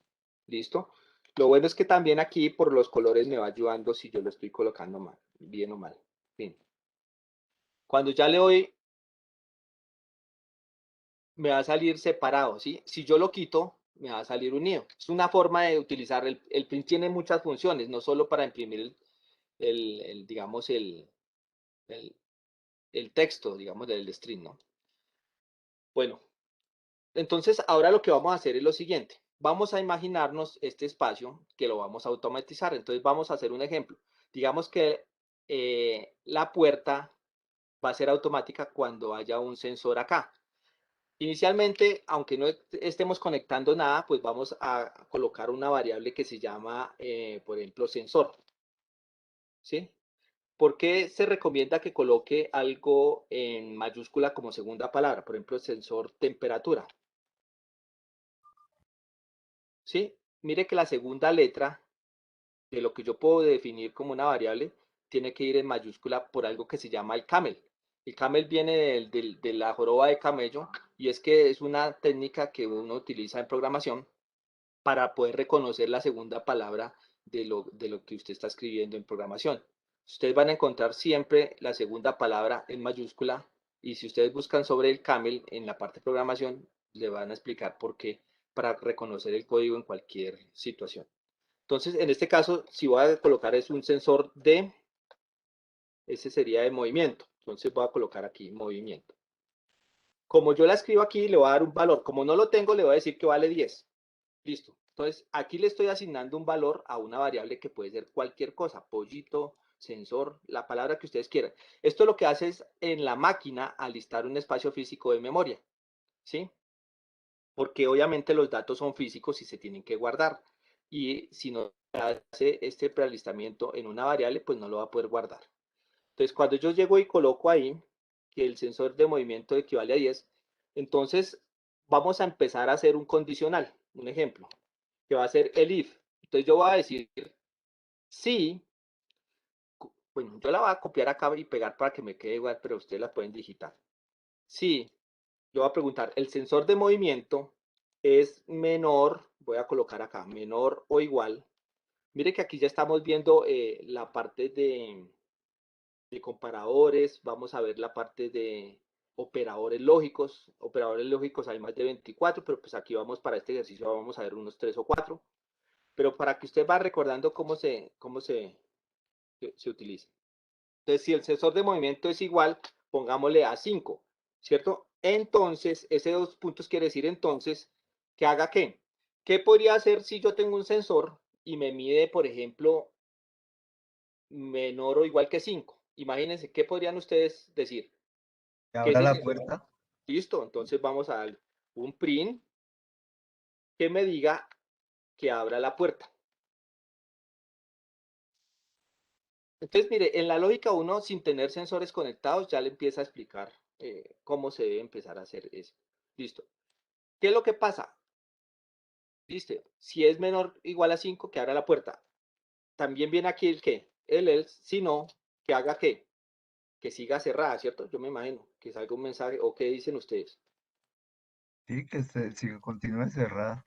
listo. Lo bueno es que también aquí por los colores me va ayudando si yo lo estoy colocando mal, bien o mal. Print. Cuando ya le doy, me va a salir separado, ¿sí? Si yo lo quito, me va a salir unido. Es una forma de utilizar, el print tiene muchas funciones, no solo para imprimir digamos, el texto, digamos, del string, ¿no? Bueno, entonces ahora lo que vamos a hacer es lo siguiente. Vamos a imaginarnos este espacio que lo vamos a automatizar. Entonces vamos a hacer un ejemplo. Digamos que la puerta va a ser automática cuando haya un sensor acá. Inicialmente, aunque no estemos conectando nada, pues vamos a colocar una variable que se llama, por ejemplo, sensor. ¿Sí? ¿Por qué se recomienda que coloque algo en mayúscula como segunda palabra? Por ejemplo, sensor temperatura. ¿Sí? Mire que la segunda letra de lo que yo puedo definir como una variable tiene que ir en mayúscula por algo que se llama el camel. El camel viene de la joroba de camello y es que es una técnica que uno utiliza en programación para poder reconocer la segunda palabra de lo que usted está escribiendo en programación. Ustedes van a encontrar siempre la segunda palabra en mayúscula y si ustedes buscan sobre el camel en la parte de programación, le van a explicar por qué para reconocer el código en cualquier situación. Entonces, en este caso, si voy a colocar es un sensor de, ese sería de movimiento. Entonces voy a colocar aquí movimiento. Como yo la escribo aquí, le voy a dar un valor. Como no lo tengo, le voy a decir que vale 10. Listo. Entonces, aquí le estoy asignando un valor a una variable que puede ser cualquier cosa, pollito, sensor, la palabra que ustedes quieran. Esto lo que hace es en la máquina alistar un espacio físico de memoria, ¿sí? Porque obviamente los datos son físicos y se tienen que guardar. Y si no hace este prealistamiento en una variable, pues no lo va a poder guardar. Entonces, cuando yo llego y coloco ahí que el sensor de movimiento equivale a 10, entonces vamos a empezar a hacer un condicional, un ejemplo que va a ser el if. Entonces yo voy a decir si, bueno, yo la voy a copiar acá y pegar para que me quede igual, pero ustedes la pueden digitar. Si yo voy a preguntar, el sensor de movimiento es menor, voy a colocar acá, menor o igual. Mire que aquí ya estamos viendo la parte de comparadores, vamos a ver la parte de operadores lógicos. Operadores lógicos hay más de 24, pero pues aquí vamos para este ejercicio, vamos a ver unos 3 o 4. Pero para que usted va recordando se utiliza. Entonces, si el sensor de movimiento es igual, pongámosle a 5, ¿cierto? Entonces, ese 2 puntos quiere decir entonces que haga qué. ¿Qué podría hacer si yo tengo un sensor y me mide, por ejemplo, menor o igual que 5? Imagínense, ¿qué podrían ustedes decir? ¿Que Que abra ese la sensor, puerta? listo, entonces vamos a dar un print que me diga que abra la puerta. Entonces, mire, en la lógica uno sin tener sensores conectados ya le empieza a explicar cómo se debe empezar a hacer eso. Listo. ¿Qué es lo que pasa? Listo. Si es menor o igual a 5, que abra la puerta. También viene aquí el qué. El else, si no, que haga qué. Que siga cerrada, ¿cierto? Yo me imagino que salga un mensaje o qué dicen ustedes. Sí, que continúe cerrada.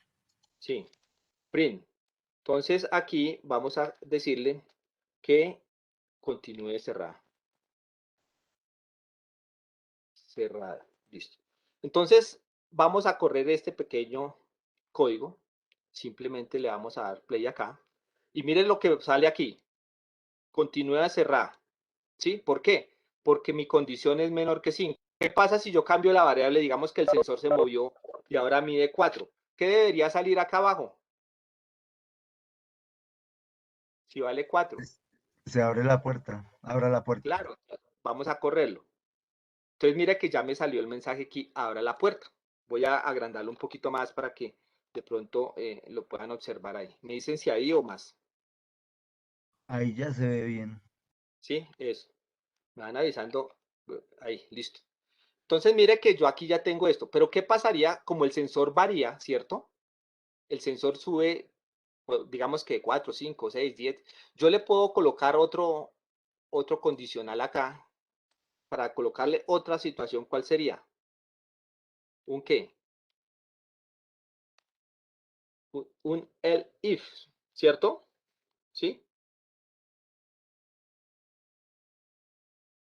Sí, print. Entonces aquí vamos a decirle que continúe cerrada. Cerrada, listo. Entonces vamos a correr este pequeño código. Simplemente le vamos a dar play acá. Y miren lo que sale aquí. Continúa cerrada. ¿Sí? ¿Por qué? Porque mi condición es menor que 5. ¿Qué pasa si yo cambio la variable? Digamos que el sensor se movió y ahora mide 4. ¿Qué debería salir acá abajo? Si vale 4. Se abre la puerta, abra la puerta. Claro, vamos a correrlo. Entonces mira que ya me salió el mensaje aquí, abra la puerta. Voy a agrandarlo un poquito más para que de pronto lo puedan observar ahí. Me dicen si ahí o más. Ahí ya se ve bien. ¿Sí? Eso. Me van avisando. Ahí, listo. Entonces mire que yo aquí ya tengo esto. Pero ¿qué pasaría? Como el sensor varía, ¿cierto? El sensor sube, digamos que 4, 5, 6, 10. Yo le puedo colocar otro condicional acá para colocarle otra situación. ¿Cuál sería? ¿Un qué? Un if, ¿cierto? ¿Sí?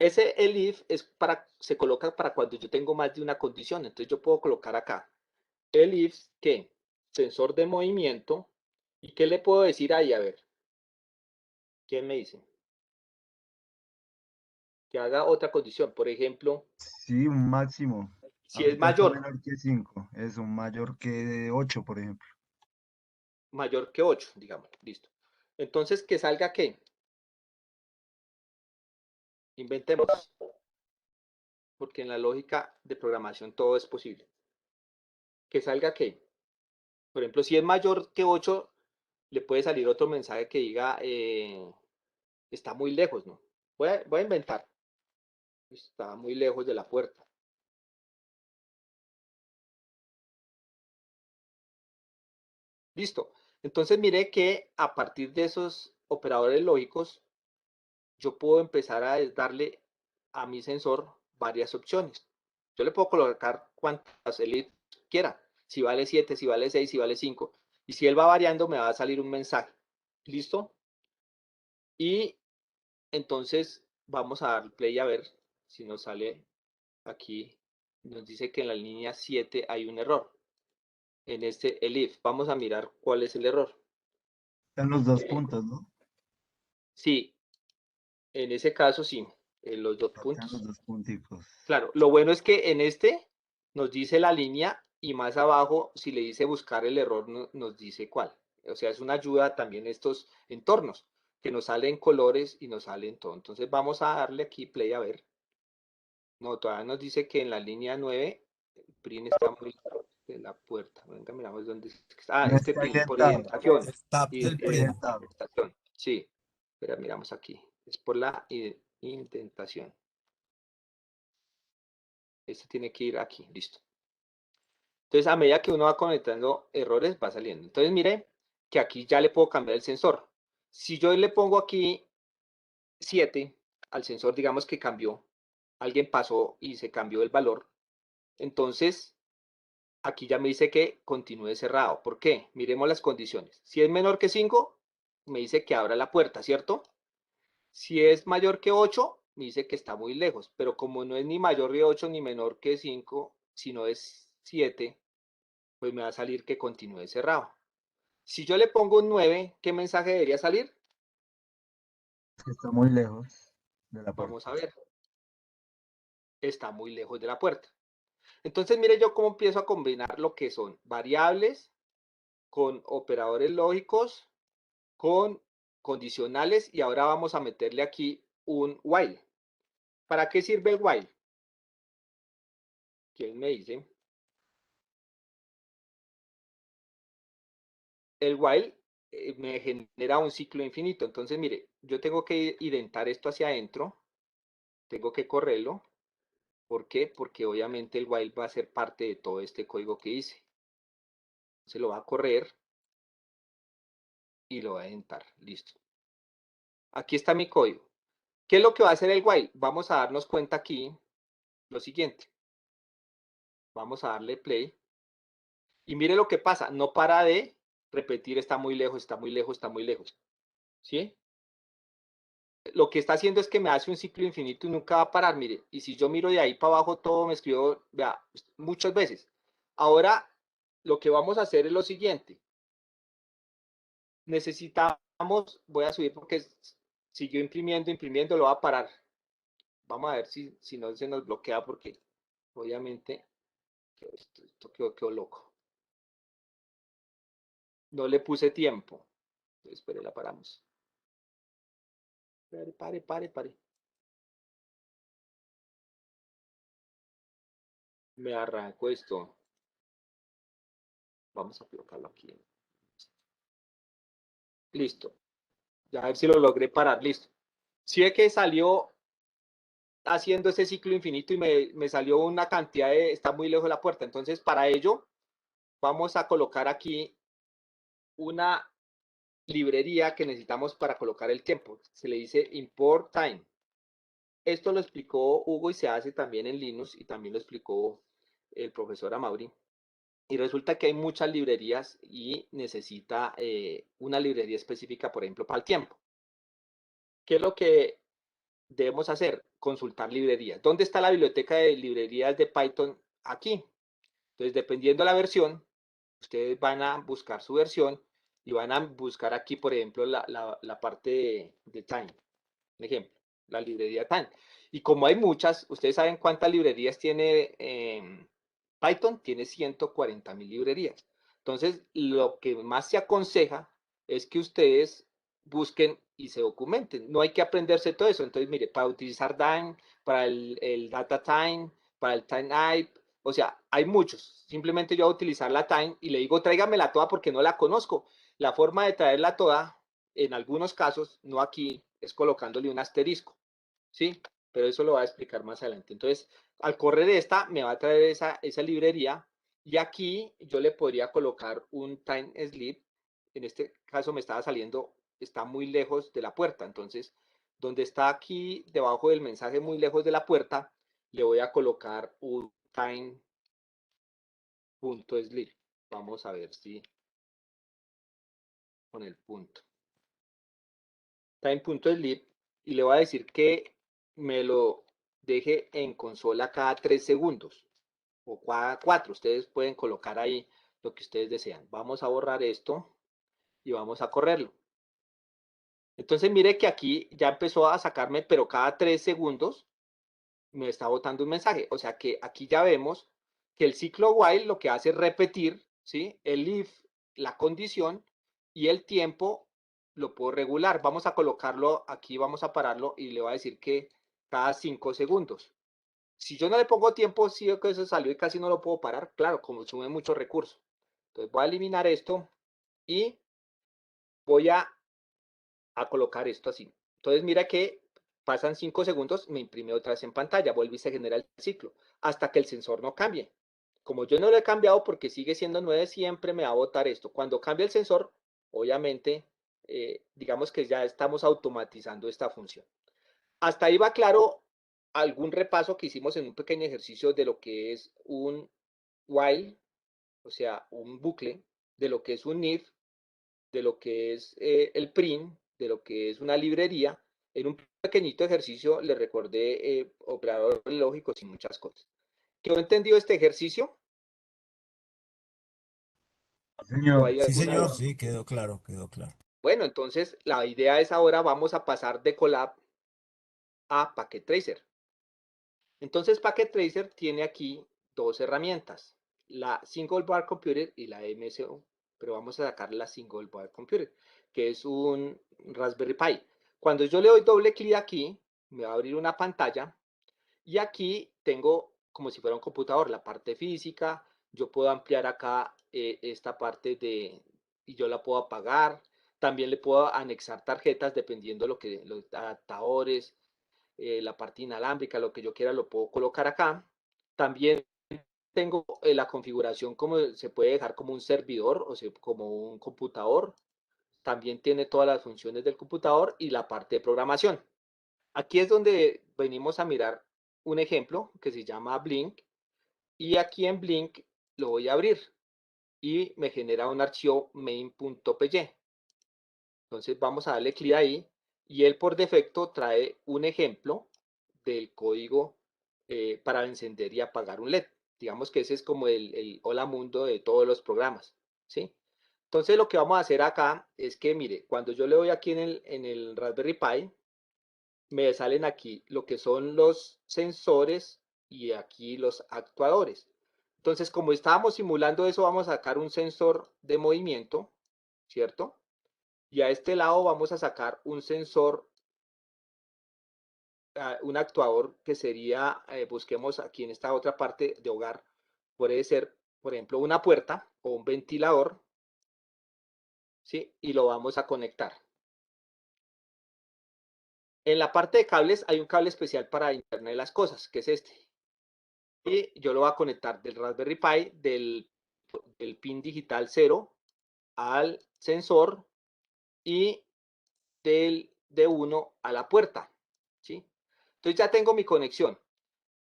Ese elif se coloca para cuando yo tengo más de una condición. Entonces yo puedo colocar acá elif, ¿qué? Sensor de movimiento. ¿Y qué le puedo decir ahí? A ver, ¿quién me dice? Que haga otra condición. Por ejemplo, Sí, un máximo. si es Ahorita está mayor menor que 5. Es un mayor que 8, por ejemplo. que 8, digamos. Listo. Entonces, que salga ¿qué? Inventemos. Porque en la lógica de programación todo es posible. Que salga ¿qué? Por ejemplo, si es mayor que 8, le puede salir otro mensaje que diga está muy lejos, ¿no? Voy a inventar. Está muy lejos de la puerta. Listo. Entonces mire que a partir de esos operadores lógicos, yo puedo empezar a darle a mi sensor varias opciones. Yo le puedo colocar cuantas él quiera. Si vale 7, si vale 6, si vale 5. Y si él va variando, me va a salir un mensaje. ¿Listo? Y entonces vamos a dar play a ver si nos sale aquí. Nos dice que en la línea 7 hay un error. En este elif. Vamos a mirar cuál es el error. Están los dos puntos, ¿no? Sí, en ese caso sí, en los dos Están los puntos. dos punticos. Claro, lo bueno es que en este nos dice la línea y más abajo, si le dice buscar el error, nos dice cuál. O sea, es una ayuda también estos entornos, que nos salen colores y nos salen todo. Entonces vamos a darle aquí play a ver. No, todavía nos dice que en la línea 9, el print está muy de la puerta. Venga, miramos dónde está. Ah, No este está print por indentado. indentación. El tab del print. Indentación. Sí, pero miramos aquí. Es por la indentación. Este tiene que ir aquí, listo. Entonces, a medida que uno va conectando errores, va saliendo. Entonces, mire que aquí ya le puedo cambiar el sensor. Si yo le pongo aquí 7 al sensor, digamos que cambió, alguien pasó y se cambió el valor, entonces aquí ya me dice que continúe cerrado. ¿Por qué? Miremos las condiciones. Si es menor que 5, me dice que abra la puerta, ¿cierto? Si es mayor que 8, me dice que está muy lejos, pero como no es ni mayor que 8 ni menor que 5, sino es 7, pues me va a salir que continúe cerrado. Si yo le pongo un 9, ¿qué mensaje debería salir? Está muy lejos de la puerta. Vamos a ver. Está muy lejos de la puerta. Entonces, mire yo cómo empiezo a combinar lo que son variables con operadores lógicos, con condicionales y ahora vamos a meterle aquí un while. ¿Para qué sirve el while? ¿Quién me dice? El while me genera un ciclo infinito. Entonces, mire, yo tengo que identar esto hacia adentro, tengo que correrlo. ¿Por qué? Porque obviamente el while va a ser parte de todo este código que hice. Se lo va a correr y lo va a identar. Listo. Aquí está mi código. ¿Qué es lo que va a hacer el while? Vamos a darnos cuenta aquí lo siguiente. Vamos a darle play Y mire lo que pasa, no para de repetir, está muy lejos, está muy lejos, está muy lejos. ¿Sí? Lo que está haciendo es que me hace un ciclo infinito y nunca va a parar, mire. Y si yo miro de ahí para abajo, todo me escribió, vea, muchas veces. Ahora, lo que vamos a hacer es lo siguiente. Necesitamos, voy a subir porque siguió imprimiendo, lo va a parar. Vamos a ver si no se nos bloquea porque obviamente esto quedó loco. No le puse tiempo. Espere, la paramos. Pare. Me arranco esto. Vamos a colocarlo aquí. Listo. Ya a ver si lo logré parar. Listo. Si ve que salió haciendo ese ciclo infinito y me salió una cantidad de... Está muy lejos de la puerta. Entonces, para ello, vamos a colocar aquí una librería que necesitamos para colocar el tiempo. Se le dice import time. Esto lo explicó Hugo y se hace también en Linux y también lo explicó el profesor Amaury. Y resulta que hay muchas librerías y necesita una librería específica, por ejemplo, para el tiempo. ¿Qué es lo que debemos hacer? Consultar librerías. ¿Dónde está la biblioteca de librerías de Python? Aquí. Entonces, dependiendo de la versión, ustedes van a buscar su versión y van a buscar aquí, por ejemplo, la parte de time. Un ejemplo, la librería time. Y como hay muchas, ustedes saben cuántas librerías tiene Python, tiene 140.000 librerías. Entonces, lo que más se aconseja es que ustedes busquen y se documenten. No hay que aprenderse todo eso. Entonces, mire, para utilizar time, para el data time, para el time type, o sea, hay muchos. Simplemente yo voy a utilizar la time y le digo, tráigamela toda porque no la conozco. La forma de traerla toda, en algunos casos, no aquí, es colocándole un asterisco, ¿sí? Pero eso lo voy a explicar más adelante. Entonces, al correr esta, me va a traer esa librería y aquí yo le podría colocar un time sleep. En este caso me estaba saliendo, está muy lejos de la puerta. Entonces, donde está aquí debajo del mensaje muy lejos de la puerta, le voy a colocar un time.sleep. Vamos a ver si con el punto. Time.sleep y le voy a decir que me lo deje en consola cada 3 segundos o cada 4. Ustedes pueden colocar ahí lo que ustedes desean. Vamos a borrar esto y vamos a correrlo. Entonces mire que aquí ya empezó a sacarme, pero cada 3 segundos me está botando un mensaje. O sea que aquí ya vemos que el ciclo while lo que hace es repetir, ¿sí? El if, la condición y el tiempo lo puedo regular. Vamos a colocarlo aquí, vamos a pararlo y le voy a decir que cada 5 segundos. Si yo no le pongo tiempo, sí que eso salió y casi no lo puedo parar. Claro, consume muchos recursos. Entonces voy a eliminar esto y voy a colocar esto así. Entonces mira que pasan 5 segundos, me imprime otra vez en pantalla, vuelve y se genera el ciclo, hasta que el sensor no cambie. Como yo no lo he cambiado porque sigue siendo 9, siempre me va a botar esto. Cuando cambie el sensor, obviamente, digamos que ya estamos automatizando esta función. Hasta ahí va claro algún repaso que hicimos en un pequeño ejercicio de lo que es un while, o sea, un bucle, de lo que es un if, de lo que es el print, de lo que es una librería. En un pequeñito ejercicio le recordé operadores lógicos y muchas cosas. ¿Quedó entendido este ejercicio? ¿O Señor. hay Sí, alguna señor, duda? sí, quedó claro, quedó claro. Bueno, entonces la idea es ahora vamos a pasar de Colab a Packet Tracer. Entonces Packet Tracer tiene aquí dos herramientas, la Single Board Computer y la MSU, pero vamos a sacar la Single Board Computer, que es un Raspberry Pi. Cuando yo le doy doble clic aquí, me va a abrir una pantalla y aquí tengo como si fuera un computador, la parte física, yo puedo ampliar acá esta parte y yo la puedo apagar, también le puedo anexar tarjetas dependiendo de los adaptadores, la parte inalámbrica, lo que yo quiera lo puedo colocar acá. También tengo la configuración como se puede dejar como un servidor o sea, como un computador. También tiene todas las funciones del computador y la parte de programación. Aquí es donde venimos a mirar un ejemplo que se llama Blink y aquí en Blink lo voy a abrir. y me genera un archivo main.py. Entonces vamos a darle clic ahí y él por defecto trae un ejemplo del código para encender y apagar un LED. Digamos que ese es como el hola mundo de todos los programas, ¿sí? Entonces lo que vamos a hacer acá es que, mire, cuando yo le doy aquí en el Raspberry Pi, me salen aquí lo que son los sensores y aquí los actuadores. Entonces, como estábamos simulando eso, vamos a sacar un sensor de movimiento, ¿cierto? Y a este lado vamos a sacar un sensor, un actuador que sería, busquemos aquí en esta otra parte de hogar, puede ser, por ejemplo, una puerta o un ventilador, ¿sí? Y lo vamos a conectar. En la parte de cables hay un cable especial para Internet de las cosas, que es este. Y yo lo voy a conectar del Raspberry Pi, del pin digital 0 al sensor y del D1 a la puerta, ¿sí? Entonces ya tengo mi conexión.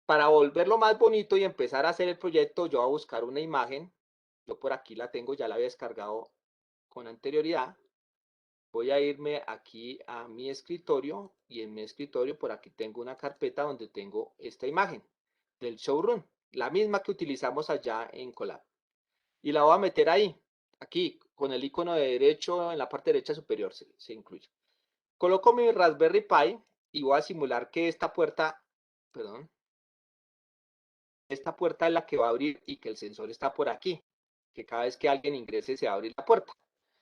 Para volverlo más bonito y empezar a hacer el proyecto, yo voy a buscar una imagen. Yo por aquí la tengo, ya la había descargado con anterioridad. Voy a irme aquí a mi escritorio y en mi escritorio por aquí tengo una carpeta donde tengo esta imagen del showroom, la misma que utilizamos allá en Colab. Y la voy a meter ahí, aquí, con el icono de derecho en la parte derecha superior se incluye. Coloco mi Raspberry Pi y voy a simular que esta puerta, perdón, esta puerta es la que va a abrir y que el sensor está por aquí, que cada vez que alguien ingrese se va a abrir la puerta.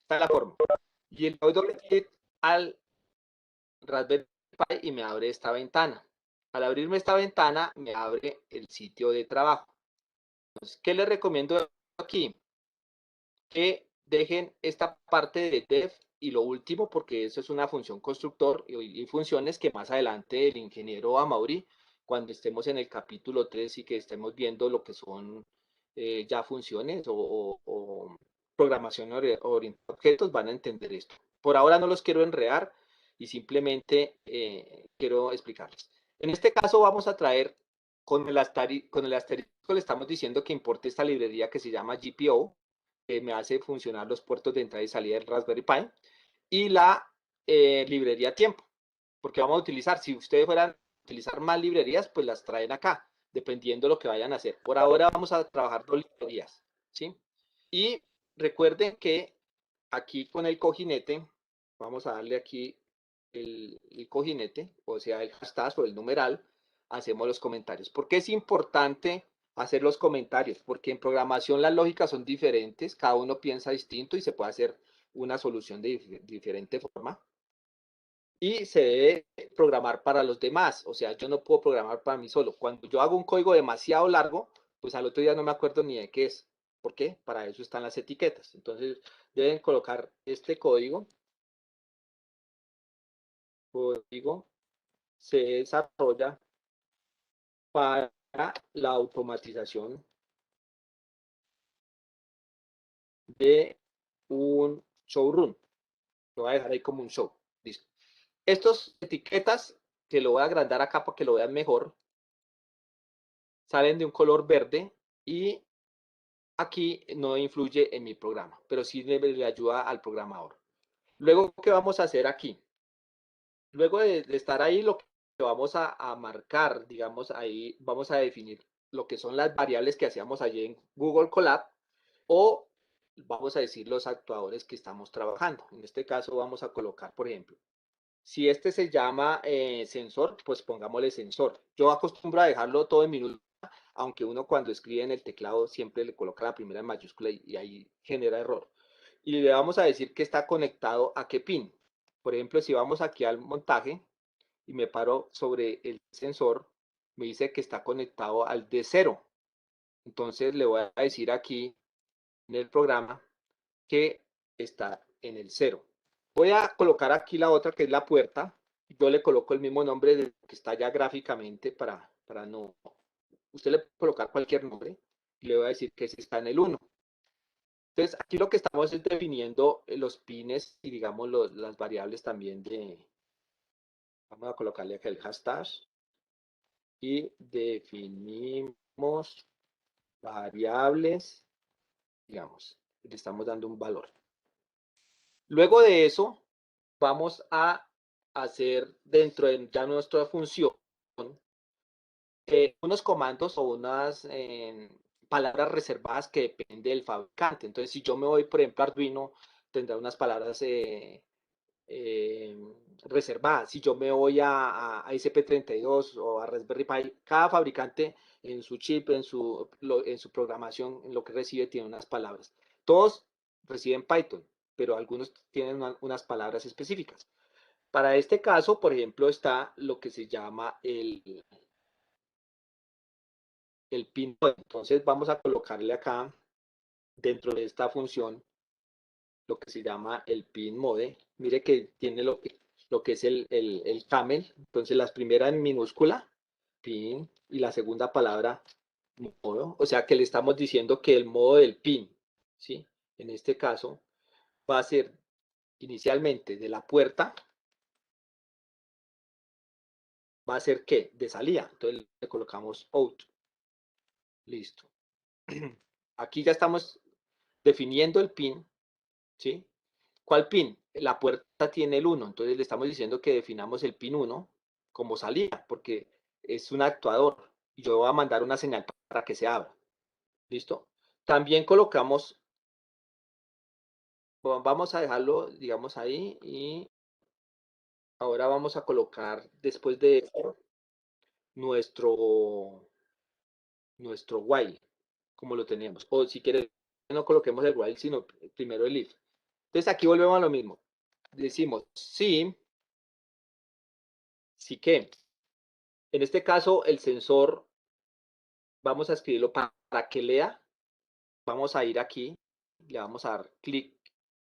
Esta es la forma. Y le doy doble clic al Raspberry Pi y me abre esta ventana. Al abrirme esta ventana, me abre el sitio de trabajo. Entonces, ¿qué les recomiendo aquí? Que dejen esta parte de dev y lo último, porque eso es una función constructor y funciones que más adelante el ingeniero Amaury, cuando estemos en el capítulo 3 y que estemos viendo lo que son ya funciones o programación orientada a objetos, van a entender esto. Por ahora no los quiero enredar y simplemente quiero explicarles. En este caso vamos a traer con el asterisco le estamos diciendo que importe esta librería que se llama GPO, que me hace funcionar los puertos de entrada y salida del Raspberry Pi, y la librería tiempo, porque vamos a utilizar, si ustedes fueran a utilizar más librerías, pues las traen acá, dependiendo de lo que vayan a hacer. Por ahora vamos a trabajar 2 librerías, ¿sí? Y recuerden que aquí con el cojinete, vamos a darle aquí el cojinete, o sea, el hashtag o el numeral, hacemos los comentarios. ¿Por qué es importante hacer los comentarios? Porque en programación las lógicas son diferentes, cada uno piensa distinto y se puede hacer una solución de diferente forma. Y se debe programar para los demás, o sea, yo no puedo programar para mí solo. Cuando yo hago un código demasiado largo, pues al otro día no me acuerdo ni de qué es. ¿Por qué? Para eso están las etiquetas. Entonces, deben colocar este código. Código se desarrolla para la automatización de un showroom. Lo voy a dejar ahí como un show. Listo. Estas etiquetas, que lo voy a agrandar acá para que lo vean mejor, salen de un color verde y aquí no influye en mi programa, pero sí le ayuda al programador. Luego, ¿qué vamos a hacer aquí? Luego de estar ahí, lo que vamos a marcar, digamos, ahí vamos a definir lo que son las variables que hacíamos allí en Google Colab o vamos a decir los actuadores que estamos trabajando. En este caso vamos a colocar, por ejemplo, si este se llama sensor, pues pongámosle sensor. Yo acostumbro a dejarlo todo en minúscula, aunque uno cuando escribe en el teclado siempre le coloca la primera en mayúscula y ahí genera error. Y le vamos a decir que está conectado a qué pin. Por ejemplo, si vamos aquí al montaje y me paro sobre el sensor, me dice que está conectado al D0. Entonces le voy a decir aquí en el programa que está en el 0. Voy a colocar aquí la otra que es la puerta. Yo le coloco el mismo nombre de que está ya gráficamente para no... Usted le puede colocar cualquier nombre y le voy a decir que ese está en el 1. Entonces, aquí lo que estamos es definiendo los pines y digamos las variables también de... Vamos a colocarle acá el hashtag y definimos variables, digamos, le estamos dando un valor. Luego de eso, vamos a hacer dentro de ya nuestra función unos comandos o unas palabras reservadas que dependen del fabricante. Entonces, si yo me voy, por ejemplo, a Arduino, tendrá unas palabras reservadas. Si yo me voy a ESP32 o a Raspberry Pi, cada fabricante en su chip, en su programación, en lo que recibe, tiene unas palabras. Todos reciben Python, pero algunos tienen unas palabras específicas. Para este caso, por ejemplo, está lo que se llama el pin mode. Entonces vamos a colocarle acá, dentro de esta función, lo que se llama el pin mode. Mire que tiene lo que es el camel. Entonces las primeras en minúscula, pin, y la segunda palabra, modo. O sea que le estamos diciendo que el modo del pin, ¿sí? En este caso, va a ser inicialmente de la puerta, va a ser ¿qué? De salida. Entonces le colocamos out. Listo. Aquí ya estamos definiendo el pin, ¿sí? ¿Cuál pin? La puerta tiene el 1, entonces le estamos diciendo que definamos el pin 1 como salida, porque es un actuador y yo voy a mandar una señal para que se abra. ¿Listo? También colocamos, vamos a dejarlo, digamos, ahí, y ahora vamos a colocar después de esto nuestro while, como lo tenemos. O si quieres, no coloquemos el while, sino primero el if. Entonces aquí volvemos a lo mismo. Decimos sí que. En este caso, el sensor, vamos a escribirlo para que lea. Vamos a ir aquí, le vamos a dar clic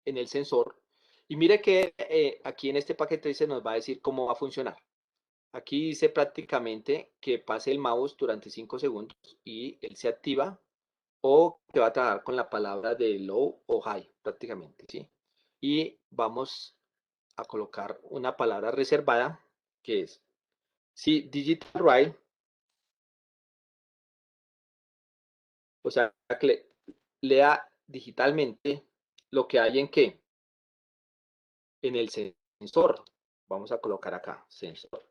en el sensor. Y mire que aquí en este paquete se nos va a decir cómo va a funcionar. Aquí dice prácticamente que pase el mouse durante 5 segundos y él se activa, o que va a trabajar con la palabra de low o high prácticamente, ¿sí? Y vamos a colocar una palabra reservada que es si digital write, o sea, que lea digitalmente lo que hay en qué, en el sensor. Vamos a colocar acá, sensor.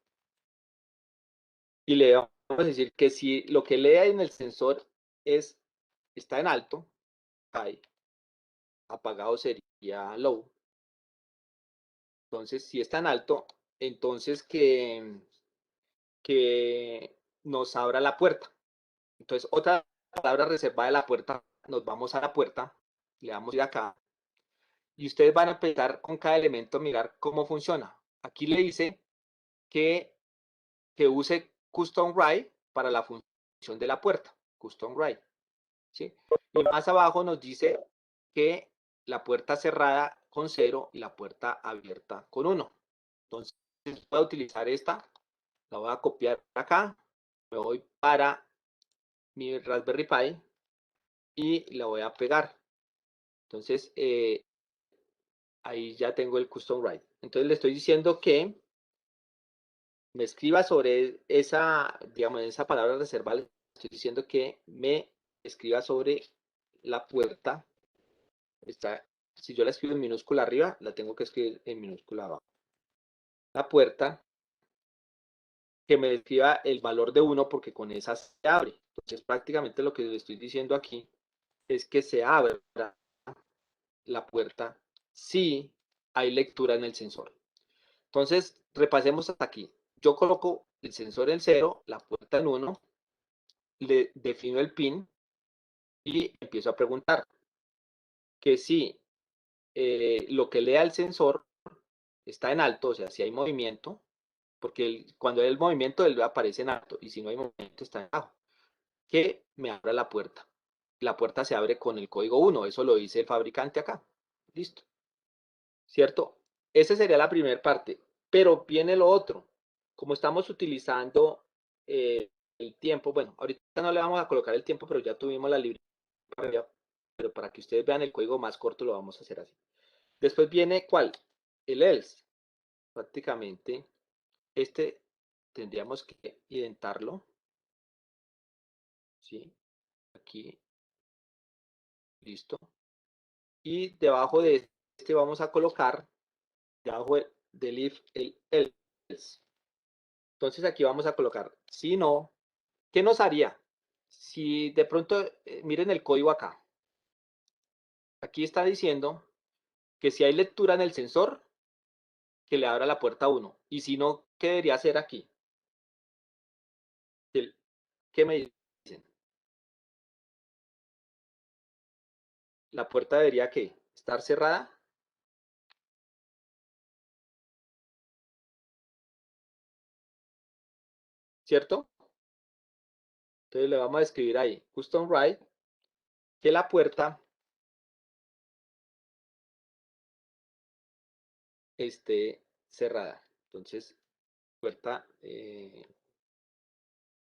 Y le vamos a decir que si lo que lea en el sensor está en alto, high, apagado sería low. Entonces, si está en alto, entonces que nos abra la puerta. Entonces, otra palabra reservada de la puerta, nos vamos a la puerta, le damos ir acá, y ustedes van a empezar con cada elemento a mirar cómo funciona. Aquí le dice que use custom write para la función de la puerta, custom write, ¿sí? Y más abajo nos dice que la puerta cerrada con 0 y la puerta abierta con 1. Entonces, voy a utilizar esta, la voy a copiar acá, me voy para mi Raspberry Pi y la voy a pegar. Entonces, ahí ya tengo el custom write. Entonces, le estoy diciendo que me escriba sobre esa, digamos, esa palabra reservada. Le estoy diciendo que me escriba sobre la puerta. Si yo la escribo en minúscula arriba, la tengo que escribir en minúscula abajo. La puerta, que me escriba el valor de 1, porque con esa se abre. Entonces, prácticamente lo que le estoy diciendo aquí es que se abra la puerta si hay lectura en el sensor. Entonces, repasemos hasta aquí. Yo coloco el sensor en 0, la puerta en 1, le defino el pin y empiezo a preguntar que si lo que lea el sensor está en alto, o sea, si hay movimiento, porque cuando hay el movimiento, él aparece en alto, y si no hay movimiento, está en bajo, que me abra la puerta. La puerta se abre con el código 1, eso lo dice el fabricante acá. Listo. ¿Cierto? Esa sería la primera parte, pero viene lo otro. Como estamos utilizando el tiempo, bueno, ahorita no le vamos a colocar el tiempo, pero ya tuvimos la librería, pero para que ustedes vean el código más corto lo vamos a hacer así. Después viene, ¿cuál? El else. Prácticamente, este tendríamos que identarlo, ¿sí? Aquí, listo. y debajo de este vamos a colocar, debajo del if, el else. Entonces aquí vamos a colocar, si no, ¿qué nos haría? Si de pronto, miren el código acá. Aquí está diciendo que si hay lectura en el sensor, que le abra la puerta 1. Y si no, ¿qué debería hacer aquí? ¿Qué me dicen? La puerta debería, ¿qué? Estar cerrada. ¿Cierto? Entonces le vamos a escribir ahí, custom write, que la puerta esté cerrada. Entonces, puerta, le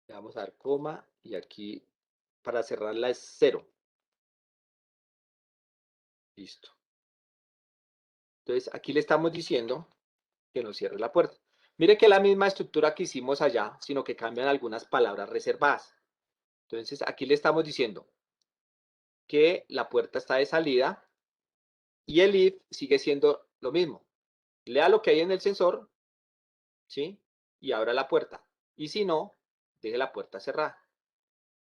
vamos a dar coma y aquí para cerrarla es 0. Listo. Entonces, aquí le estamos diciendo que nos cierre la puerta. Mire que es la misma estructura que hicimos allá, sino que cambian algunas palabras reservadas. Entonces, aquí le estamos diciendo que la puerta está de salida y el if sigue siendo lo mismo. Lea lo que hay en el sensor, ¿sí? Y abra la puerta. Y si no, deje la puerta cerrada.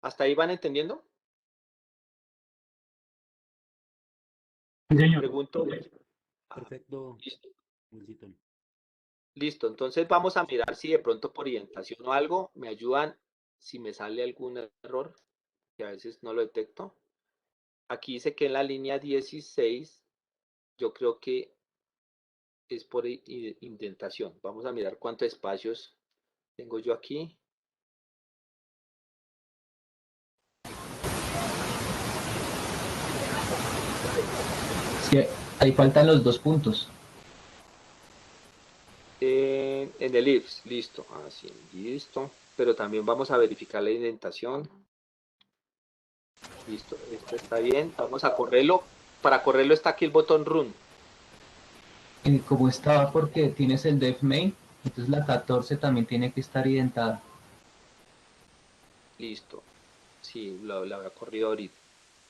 ¿Hasta ahí van entendiendo? Sí, señor. Pregunto. Perfecto. Listo. Wilson. Listo. Entonces vamos a mirar si de pronto por orientación o algo me ayudan si me sale algún error, que a veces no lo detecto. Aquí dice que en la línea 16, yo creo que es por indentación. Vamos a mirar cuántos espacios tengo yo aquí. Sí, ahí faltan los 2 puntos. En el if, listo. Así, listo. Pero también vamos a verificar la indentación. Listo, esto está bien. Vamos a correrlo. Para correrlo está aquí el botón run. Como estaba porque tienes el def main, entonces la 14 también tiene que estar identada. Listo. Sí, lo había corrido ahorita.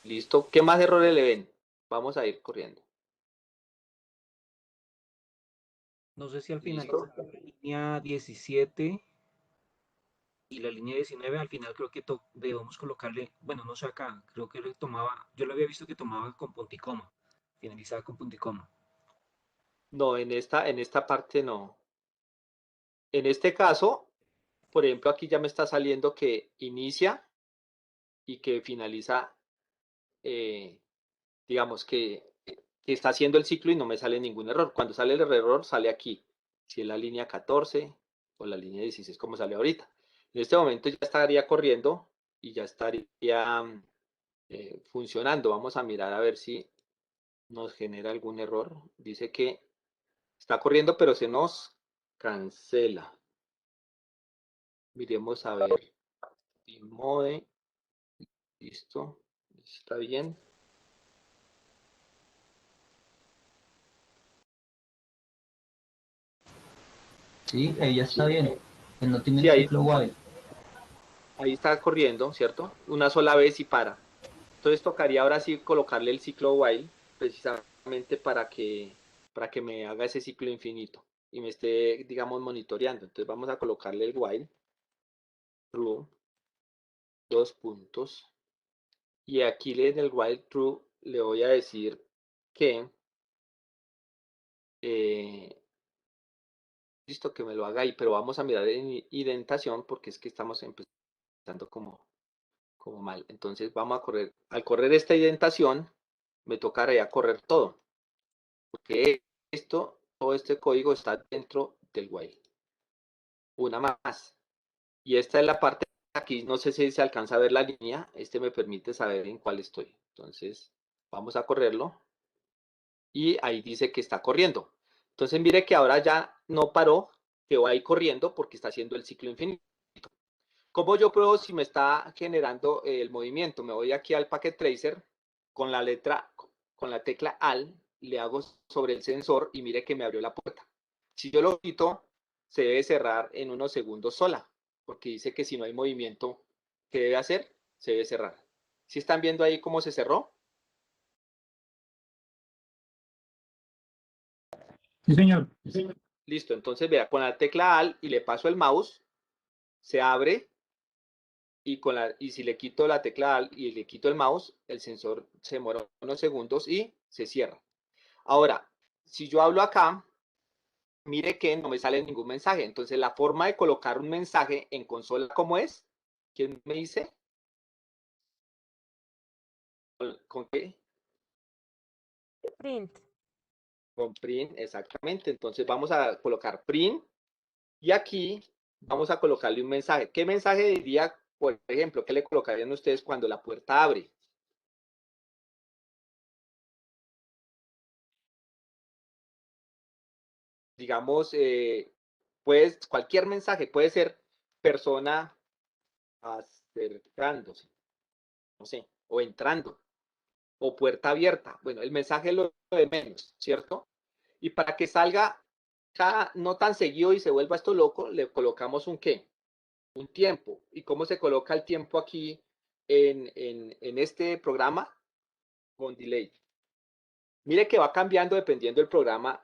Listo. ¿Qué más errores le ven? Vamos a ir corriendo. No sé si al final ¿Listo? la línea 17 y la línea 19, al final creo que debemos colocarle, bueno, no sé acá, creo que le tomaba, yo lo había visto que tomaba con punto y coma, finalizaba con punto y coma. No, en esta parte no. En este caso, por ejemplo, aquí ya me está saliendo que inicia y que finaliza, digamos que está haciendo el ciclo y no me sale ningún error. Cuando sale el error, sale aquí. Si es la línea 14 o la línea 16, como sale ahorita. En este momento ya estaría corriendo y ya estaría funcionando. Vamos a mirar a ver si nos genera algún error. Dice que está corriendo, pero se nos cancela. Miremos a ver. Mode. Listo. Está bien. Sí, ahí ya está bien. Que no tiene Sí, el ahí, ciclo while. ahí está corriendo, ¿cierto? Una sola vez y para. Entonces tocaría ahora sí colocarle el ciclo while, precisamente para que me haga ese ciclo infinito y me esté, digamos, monitoreando. Entonces vamos a colocarle el while, true, 2 puntos. Y aquí en el while true le voy a decir que, listo, que me lo haga ahí, pero vamos a mirar en indentación porque es que estamos empezando como mal. Entonces vamos a correr, al correr esta indentación, me tocaría correr todo, porque todo este código está dentro del while. Una más. Y esta es la parte, aquí no sé si se alcanza a ver la línea, este me permite saber en cuál estoy. Entonces, vamos a correrlo. Y ahí dice que está corriendo. Entonces, mire que ahora ya no paró, que va ahí corriendo porque está haciendo el ciclo infinito. ¿Cómo yo pruebo si me está generando el movimiento? Me voy aquí al Packet Tracer con la tecla AL, le hago sobre el sensor y mire que me abrió la puerta. Si yo lo quito, se debe cerrar en unos segundos sola, porque dice que si no hay movimiento, ¿qué debe hacer? Se debe cerrar. ¿Sí están viendo ahí cómo se cerró? Sí, señor. Listo, entonces vea, con la tecla Alt y le paso el mouse, se abre y si le quito la tecla Alt y le quito el mouse, el sensor se demora unos segundos y se cierra. Ahora, si yo hablo acá, mire que no me sale ningún mensaje. Entonces, la forma de colocar un mensaje en consola, ¿cómo es? ¿Quién me dice? ¿Con qué? Print. Con print, exactamente. Entonces, vamos a colocar print y aquí vamos a colocarle un mensaje. ¿Qué mensaje diría, por ejemplo, qué le colocarían ustedes cuando la puerta abre? Digamos, pues cualquier mensaje, puede ser persona acercándose, no sé, o entrando, o puerta abierta. Bueno, el mensaje es lo de menos, ¿cierto? Y para que salga cada, no tan seguido y se vuelva esto loco, le colocamos un qué, un tiempo. ¿Y cómo se coloca el tiempo aquí en este programa? Con delay. Mire que va cambiando dependiendo del programa,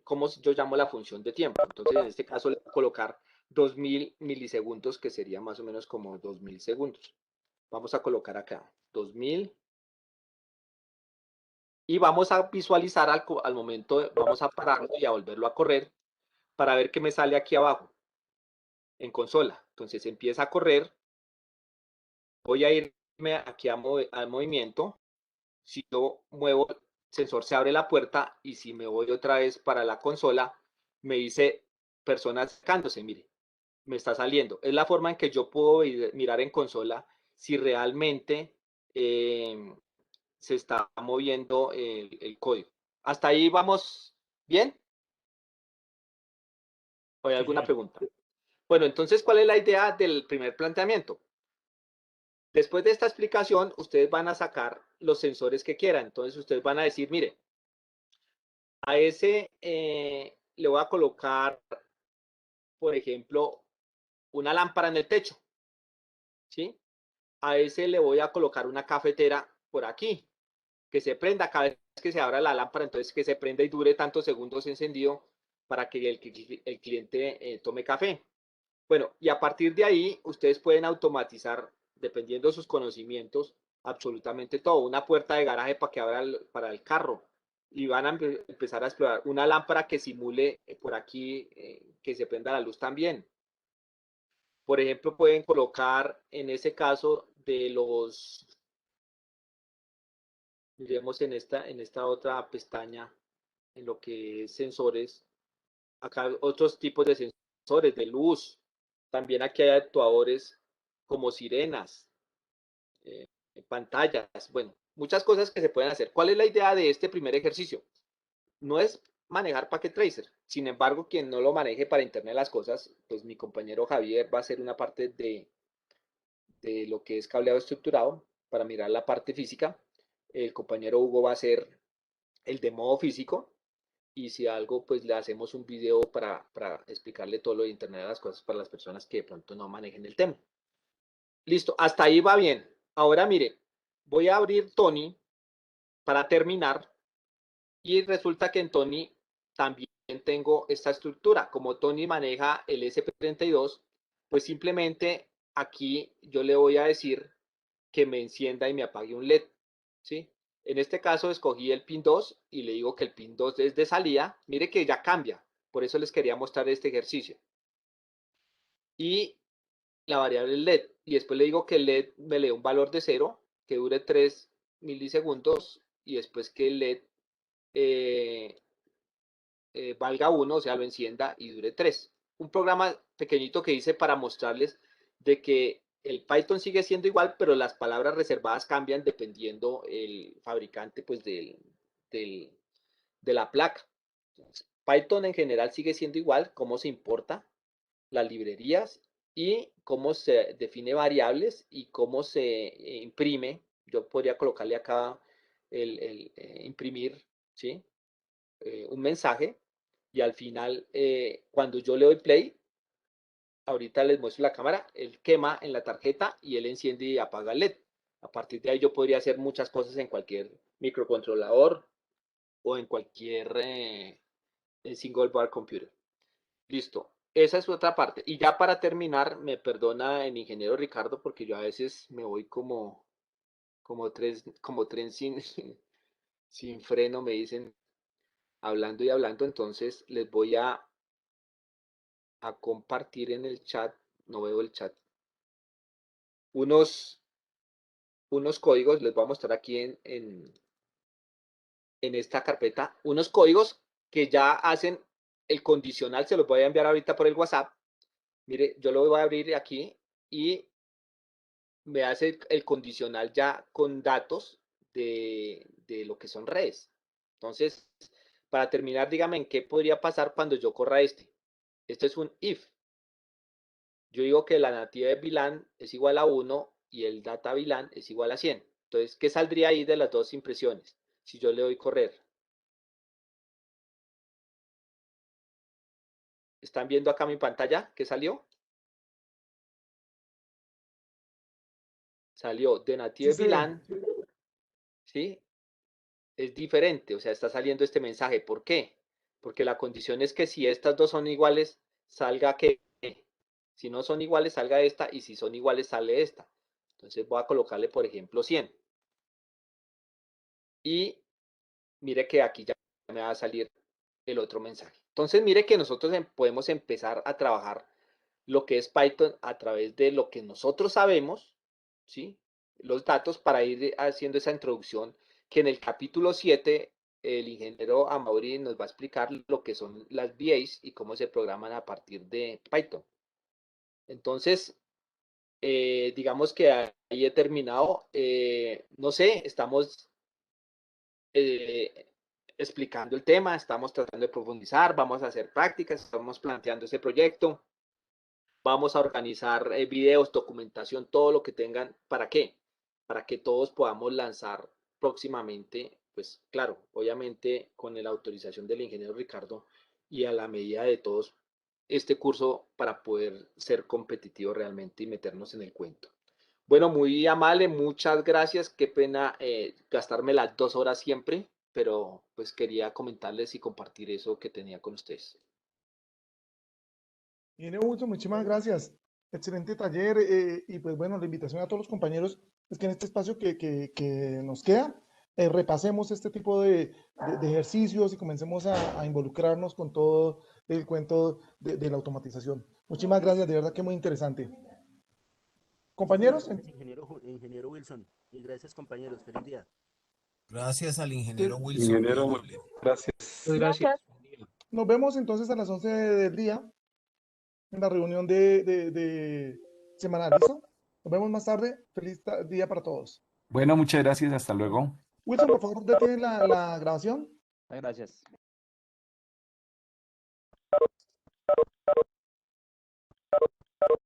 cómo yo llamo la función de tiempo. Entonces, en este caso, le voy a colocar 2000 milisegundos, que sería más o menos como 2000 segundos. Vamos a colocar acá 2000. Y vamos a visualizar al momento, vamos a pararlo y a volverlo a correr para ver qué me sale aquí abajo en consola. Entonces empieza a correr. Voy a irme aquí al movimiento. Si yo muevo, el sensor se abre la puerta y si me voy otra vez para la consola, me dice personas acercándose, mire, me está saliendo. Es la forma en que yo puedo mirar en consola si realmente se está moviendo el código. ¿Hasta ahí vamos bien? ¿O hay Sí, alguna señor. pregunta? Bueno, entonces, ¿cuál es la idea del primer planteamiento? Después de esta explicación, ustedes van a sacar los sensores que quieran. Entonces, ustedes van a decir, mire, a ese le voy a colocar, por ejemplo, una lámpara en el techo, ¿sí? A ese le voy a colocar una cafetera por aquí, que se prenda cada vez que se abra la lámpara, entonces que se prenda y dure tantos segundos encendido para que el cliente tome café. Bueno, y a partir de ahí, ustedes pueden automatizar, dependiendo de sus conocimientos, absolutamente todo. Una puerta de garaje para que abra para el carro. Y van a empezar a explorar una lámpara que simule por aquí que se prenda la luz también. Por ejemplo, pueden colocar en ese caso de los, diremos en esta otra pestaña, en lo que es sensores, acá otros tipos de sensores de luz. También aquí hay actuadores como sirenas, eh, pantallas, bueno, muchas cosas que se pueden hacer. ¿Cuál es la idea de este primer ejercicio? No es manejar Packet Tracer. Sin embargo, quien no lo maneje para Internet de las cosas, pues mi compañero Javier va a hacer una parte de lo que es cableado estructurado para mirar la parte física. El compañero Hugo va a hacer el de modo físico y si algo, pues le hacemos un video para explicarle todo lo de Internet de las cosas para las personas que de pronto no manejen el tema. Listo, hasta ahí va bien. Ahora mire, voy a abrir Tony para terminar y resulta que en Tony también tengo esta estructura. Como Tony maneja el SP32, pues simplemente aquí yo le voy a decir que me encienda y me apague un LED, ¿sí? En este caso escogí el pin 2 y le digo que el pin 2 es de salida. Mire que ya cambia, por eso les quería mostrar este ejercicio. Y la variable LED y después le digo que el LED me lee un valor de 0 que dure 3 milisegundos y después que el LED valga 1, o sea, lo encienda y dure 3. Un programa pequeñito que hice para mostrarles de que el Python sigue siendo igual, pero las palabras reservadas cambian dependiendo el fabricante pues de la placa. Entonces, Python en general sigue siendo igual, cómo se importa, las librerías y cómo se define variables y cómo se imprime. Yo podría colocarle acá el imprimir, ¿sí? Un mensaje y al final, cuando yo le doy play, ahorita les muestro la cámara, él quema en la tarjeta y él enciende y apaga el LED. A partir de ahí yo podría hacer muchas cosas en cualquier microcontrolador o en cualquier en Single Board Computer. Listo. Esa es otra parte. Y ya para terminar, me perdona el ingeniero Ricardo, porque yo a veces me voy como tren sin, sin freno, me dicen, hablando y hablando. Entonces les voy a compartir en el chat, no veo el chat, unos códigos, les voy a mostrar aquí en esta carpeta, unos códigos que ya hacen el condicional, se los voy a enviar ahorita por el WhatsApp. Mire, yo lo voy a abrir aquí y me hace el condicional ya con datos de lo que son redes. Entonces, para terminar, dígame en qué podría pasar cuando yo corra este. Esto es un if. Yo digo que la nativa de VLAN es igual a 1 y el data VLAN es igual a 100. Entonces, ¿qué saldría ahí de las dos impresiones? Si yo le doy correr. ¿Están viendo acá mi pantalla? ¿Qué salió? Salió de native Sí se ve. VLAN, ¿sí? Es diferente, o sea, está saliendo este mensaje. ¿Por qué? Porque la condición es que si estas dos son iguales, salga que. Si no son iguales, salga esta, y si son iguales, sale esta. Entonces voy a colocarle, por ejemplo, 100. Y mire que aquí ya me va a salir el otro mensaje. Entonces mire que nosotros podemos empezar a trabajar lo que es Python a través de lo que nosotros sabemos, ¿sí? Los datos, para ir haciendo esa introducción, que en el capítulo 7 el ingeniero Amaury nos va a explicar lo que son las VAs y cómo se programan a partir de Python. Entonces, digamos que ahí he terminado. No sé, estamos explicando el tema, estamos tratando de profundizar, vamos a hacer prácticas, estamos planteando ese proyecto. Vamos a organizar videos, documentación, todo lo que tengan. ¿Para qué? Para que todos podamos lanzar próximamente, pues claro, obviamente con la autorización del ingeniero Ricardo y a la medida de todos, este curso para poder ser competitivo realmente y meternos en el cuento. Bueno, muy amable, muchas gracias. Qué pena gastarme las 2 horas siempre, pero pues quería comentarles y compartir eso que tenía con ustedes. Ingeniero Wilson, muchísimas gracias. Excelente taller. Y pues bueno, la invitación a todos los compañeros es que en este espacio que nos queda, repasemos este tipo de ejercicios y comencemos a involucrarnos con todo el cuento de la automatización. Muchísimas gracias, de verdad que muy interesante. Compañeros, Gracias, ingeniero Wilson. Y gracias, compañeros. Feliz día. Gracias al ingeniero Wilson, muy Ingeniero, amable. gracias. Gracias. nos vemos entonces a las 11 del día en la reunión de semanal. ¿Listo? Nos vemos más tarde. Feliz día para todos. Bueno, muchas gracias. Hasta luego. Wilson, por favor, detén la grabación. Gracias.